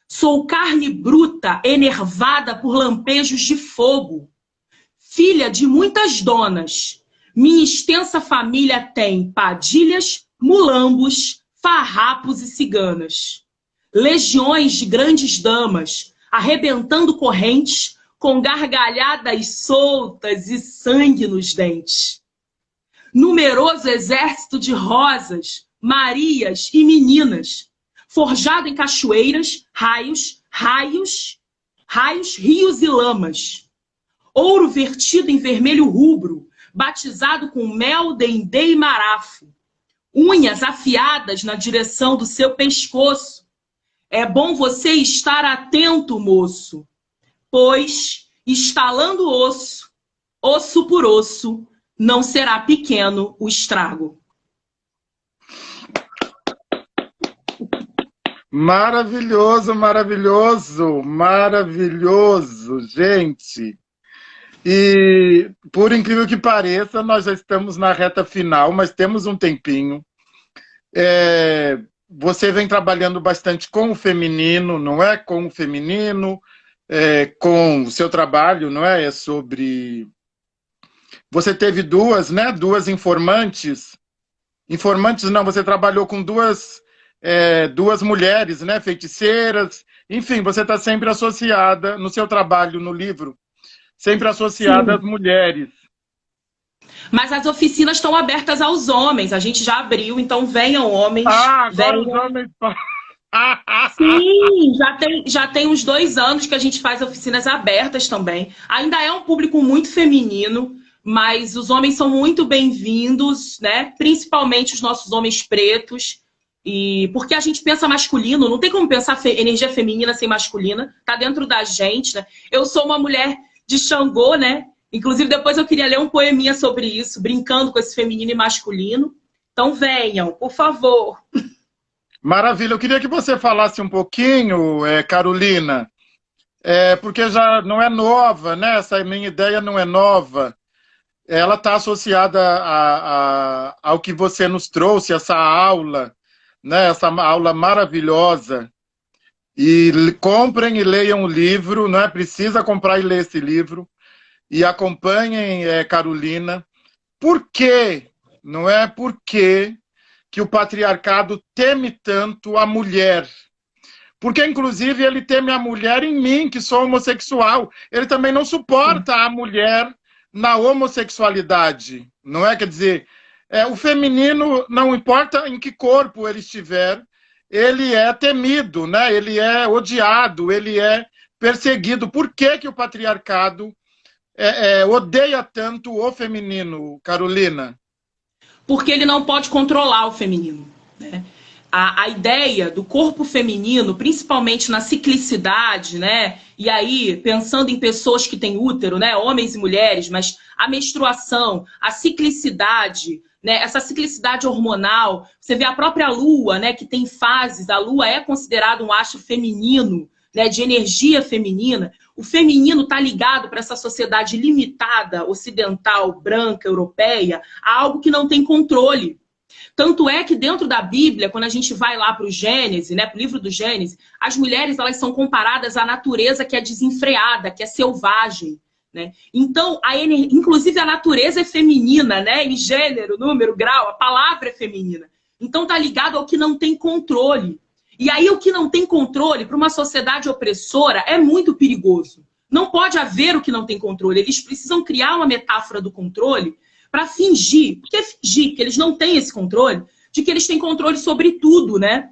Speaker 2: Sou carne bruta, enervada por lampejos de fogo, filha de muitas donas. Minha extensa família tem Padilhas, mulambos, farrapos e ciganas. Legiões de grandes damas, arrebentando correntes, com gargalhadas soltas e sangue nos dentes. Numeroso exército de rosas, marias e meninas, forjado em cachoeiras, raios, rios e lamas. Ouro vertido em vermelho rubro, batizado com mel, dendê e marafo. Unhas afiadas na direção do seu pescoço. É bom você estar atento, moço, pois, estalando osso, osso por osso, não será pequeno o estrago.
Speaker 1: Maravilhoso, maravilhoso, maravilhoso, gente. E, por incrível que pareça, nós já estamos na reta final, mas temos um tempinho. Você vem trabalhando bastante com o feminino, não é? Com o feminino, com o seu trabalho, não é? É sobre... Você teve duas, né? Duas informantes. Informantes não, você trabalhou com duas mulheres, né? Feiticeiras. Enfim, você está sempre associada, no seu trabalho, no livro, sempre associada às mulheres.
Speaker 2: Mas as oficinas estão abertas aos homens. A gente já abriu, então venham homens.
Speaker 1: Agora os homens...
Speaker 2: Sim, já tem uns 2 anos que a gente faz oficinas abertas também. Ainda é um público muito feminino, mas os homens são muito bem-vindos, né? Principalmente os nossos homens pretos. E porque a gente pensa masculino, não tem como pensar energia feminina sem masculina, tá dentro da gente, né? Eu sou uma mulher de Xangô, né? Inclusive, depois eu queria ler um poeminha sobre isso, brincando com esse feminino e masculino. Então venham, por favor.
Speaker 1: Maravilha. Eu queria que você falasse um pouquinho, Carolina, porque já não é nova, né? Essa minha ideia não é nova. Ela está associada ao que você nos trouxe, essa aula, né? Essa aula maravilhosa. E comprem e leiam o livro, não é? Precisa comprar e ler esse livro. E acompanhem Carolina. Por quê? Não é? Por quê que o patriarcado teme tanto a mulher? Porque, inclusive, ele teme a mulher em mim, que sou homossexual. Ele também não suporta a mulher na homossexualidade. Não é? Quer dizer, o feminino, não importa em que corpo ele estiver, ele é temido, né? Ele é odiado, ele é perseguido. Por que que o patriarcado odeia tanto o feminino, Carolina?
Speaker 2: Porque ele não pode controlar o feminino, né? A ideia do corpo feminino, principalmente na ciclicidade, né? E aí, pensando em pessoas que têm útero, né? Homens e mulheres, mas a menstruação, a ciclicidade, né? Essa ciclicidade hormonal, você vê a própria lua, né? Que tem fases, a lua é considerada um astro feminino, né? De energia feminina. O feminino está ligado para essa sociedade limitada, ocidental, branca, europeia, a algo que não tem controle. Tanto é que dentro da Bíblia, quando a gente vai lá para o Gênesis, né, para o livro do Gênesis, as mulheres elas são comparadas à natureza que é desenfreada, que é selvagem, né? Então, inclusive a natureza é feminina, né? Em gênero, número, grau, a palavra é feminina. Então tá ligado ao que não tem controle. E aí o que não tem controle para uma sociedade opressora é muito perigoso. Não pode haver o que não tem controle. Eles precisam criar uma metáfora do controle para fingir, porque é fingir que eles não têm esse controle, de que eles têm controle sobre tudo, né?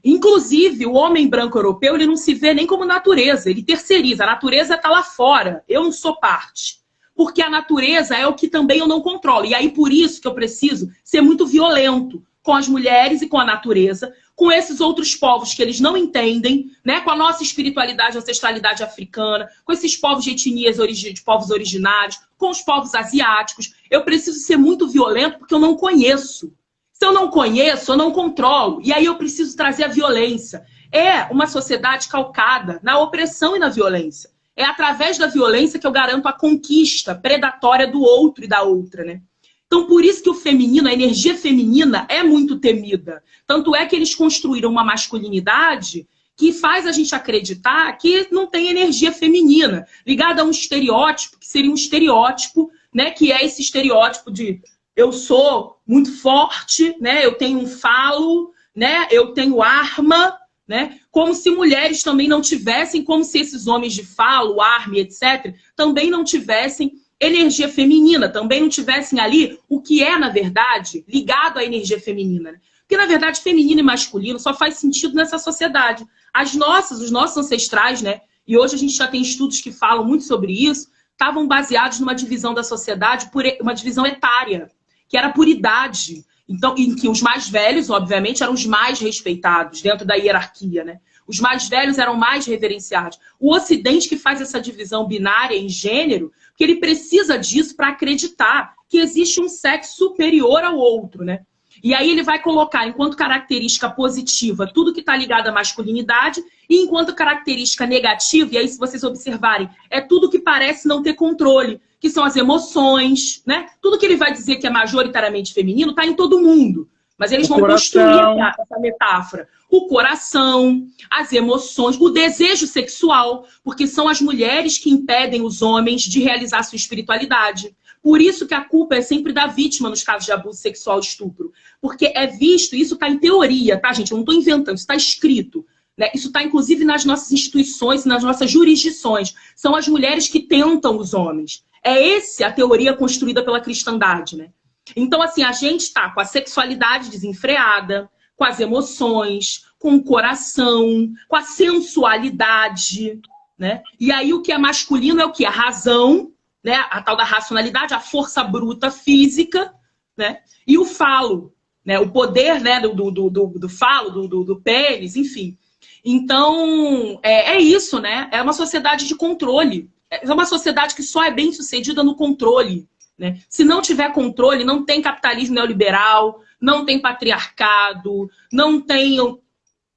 Speaker 2: Inclusive, o homem branco europeu, ele não se vê nem como natureza, ele terceiriza. A natureza está lá fora, eu não sou parte. Porque a natureza é o que também eu não controlo. E aí, por isso que eu preciso ser muito violento com as mulheres e com a natureza, com esses outros povos que eles não entendem, né? Com a nossa espiritualidade, ancestralidade africana, com esses povos de etnias, de povos originários, com os povos asiáticos. Eu preciso ser muito violento porque eu não conheço. Se eu não conheço, eu não controlo. E aí eu preciso trazer a violência. É uma sociedade calcada na opressão e na violência. É através da violência que eu garanto a conquista predatória do outro e da outra, né? Então, por isso que o feminino, a energia feminina é muito temida. Tanto é que eles construíram uma masculinidade que faz a gente acreditar que não tem energia feminina, ligada a um estereótipo, que seria um estereótipo, né? Que é esse estereótipo de eu sou muito forte, né? Eu tenho um falo, né? Eu tenho arma, né? Como se mulheres também não tivessem, como se esses homens de falo, arma, etc., também não tivessem energia feminina, também não tivessem ali o que é, na verdade, ligado à energia feminina. Né? Porque, na verdade, feminino e masculino só faz sentido nessa sociedade. Os nossos ancestrais, né? E hoje a gente já tem estudos que falam muito sobre isso, estavam baseados numa divisão da sociedade, uma divisão etária, que era por idade. Então, em que os mais velhos, obviamente, eram os mais respeitados dentro da hierarquia, né? Os mais velhos eram mais reverenciados. O Ocidente que faz essa divisão binária em gênero, que ele precisa disso para acreditar que existe um sexo superior ao outro, né? E aí ele vai colocar, enquanto característica positiva, tudo que está ligado à masculinidade, e enquanto característica negativa, e aí se vocês observarem, é tudo que parece não ter controle, que são as emoções, né? Tudo que ele vai dizer que é majoritariamente feminino está em todo mundo. Mas eles vão construir essa metáfora. O coração, as emoções, o desejo sexual, porque são as mulheres que impedem os homens de realizar sua espiritualidade. Por isso que a culpa é sempre da vítima nos casos de abuso sexual e estupro. Porque é visto, isso está em teoria, tá, gente? Eu não estou inventando, isso está escrito. Né? Isso está, inclusive, nas nossas instituições, nas nossas jurisdições. São as mulheres que tentam os homens. É essa a teoria construída pela cristandade, né? Então, assim, a gente está com a sexualidade desenfreada, com as emoções, com o coração, com a sensualidade, né? E aí o que é masculino é o que? A razão, né? A tal da racionalidade, a força bruta física, né? E o falo, né? O poder, né? do falo, do pênis, enfim. Então, é isso, né? É uma sociedade de controle. É uma sociedade que só é bem sucedida no controle. Né? Se não tiver controle, não tem capitalismo neoliberal, não tem patriarcado, não tem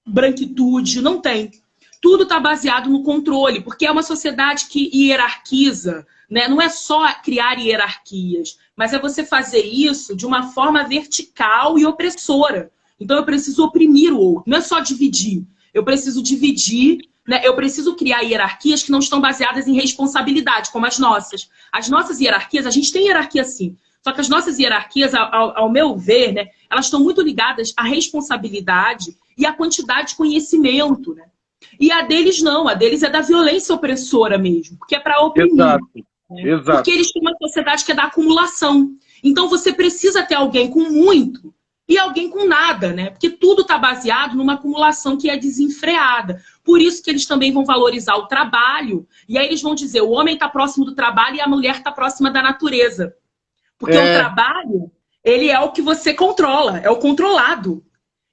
Speaker 2: branquitude, não tem. Tudo está baseado no controle, porque é uma sociedade que hierarquiza, né? Não é só criar hierarquias, mas é você fazer isso de uma forma vertical e opressora. Então eu preciso oprimir o outro, não é só dividir. Eu preciso dividir, né? Eu preciso criar hierarquias que não estão baseadas em responsabilidade, como as nossas. As nossas hierarquias, a gente tem hierarquia sim, só que as nossas hierarquias, ao meu ver, né, elas estão muito ligadas à responsabilidade e à quantidade de conhecimento. Né? E a deles não, a deles é da violência opressora mesmo, porque é para oprimir.
Speaker 1: Exato.
Speaker 2: Né?
Speaker 1: Exato.
Speaker 2: Porque eles têm uma sociedade que é da acumulação. Então você precisa ter alguém com muito e alguém com nada, né? Porque tudo está baseado numa acumulação que é desenfreada. Por isso que eles também vão valorizar o trabalho. E aí eles vão dizer, o homem está próximo do trabalho e a mulher está próxima da natureza. Porque o trabalho, ele é o que você controla, é o controlado.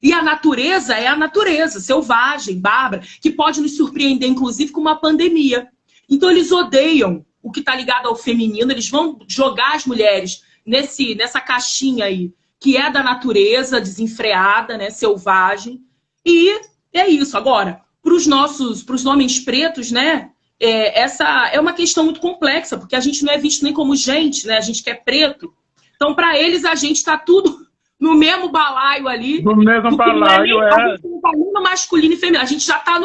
Speaker 2: E a natureza é a natureza, selvagem, bárbara, que pode nos surpreender, inclusive, com uma pandemia. Então eles odeiam o que está ligado ao feminino, eles vão jogar as mulheres nessa caixinha aí, que é da natureza, desenfreada, né, selvagem. E é isso. Agora, para os homens pretos, né, essa é uma questão muito complexa, porque a gente não é visto nem como gente, né, a gente que é preto. Então, para eles, a gente está tudo no mesmo balaio ali.
Speaker 1: No mesmo balaio,
Speaker 2: A gente não está nem no masculino e feminino, a gente já está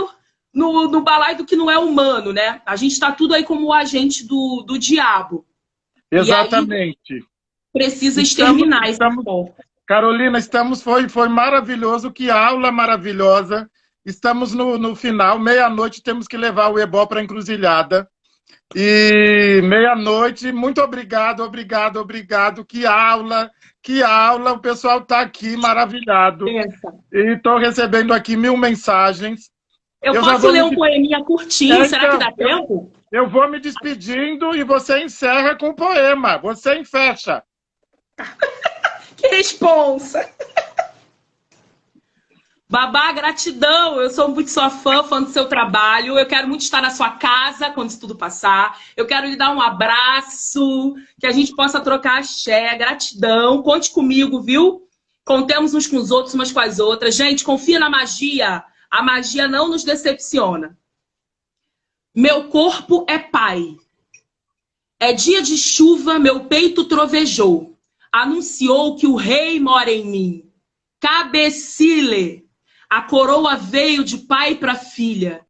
Speaker 2: no balaio do que não é humano, né? A gente está tudo aí como o agente do diabo.
Speaker 1: Exatamente.
Speaker 2: Precisa exterminar esse povo.
Speaker 1: Carolina, foi maravilhoso, que aula maravilhosa. Estamos no final, meia-noite temos que levar o Ebó para a encruzilhada. E meia-noite, muito obrigado, obrigado, obrigado. Que aula, o pessoal está aqui maravilhado. E estou recebendo aqui 1000 mensagens.
Speaker 2: Eu posso ler um poeminha curtinho, será que dá tempo?
Speaker 1: Eu vou me despedindo e você encerra com o poema, você fecha.
Speaker 2: Que responsa! Babá, gratidão! Eu sou muito sua fã do seu trabalho. Eu quero muito estar na sua casa quando isso tudo passar. Eu quero lhe dar um abraço, que a gente possa trocar axé. Gratidão. Conte comigo, viu? Contemos uns com os outros, umas com as outras. Gente, confia na magia. A magia não nos decepciona. Meu corpo é pai. É dia de chuva, meu peito trovejou. Anunciou que o rei mora em mim. Cabecile, a coroa veio de pai para filha.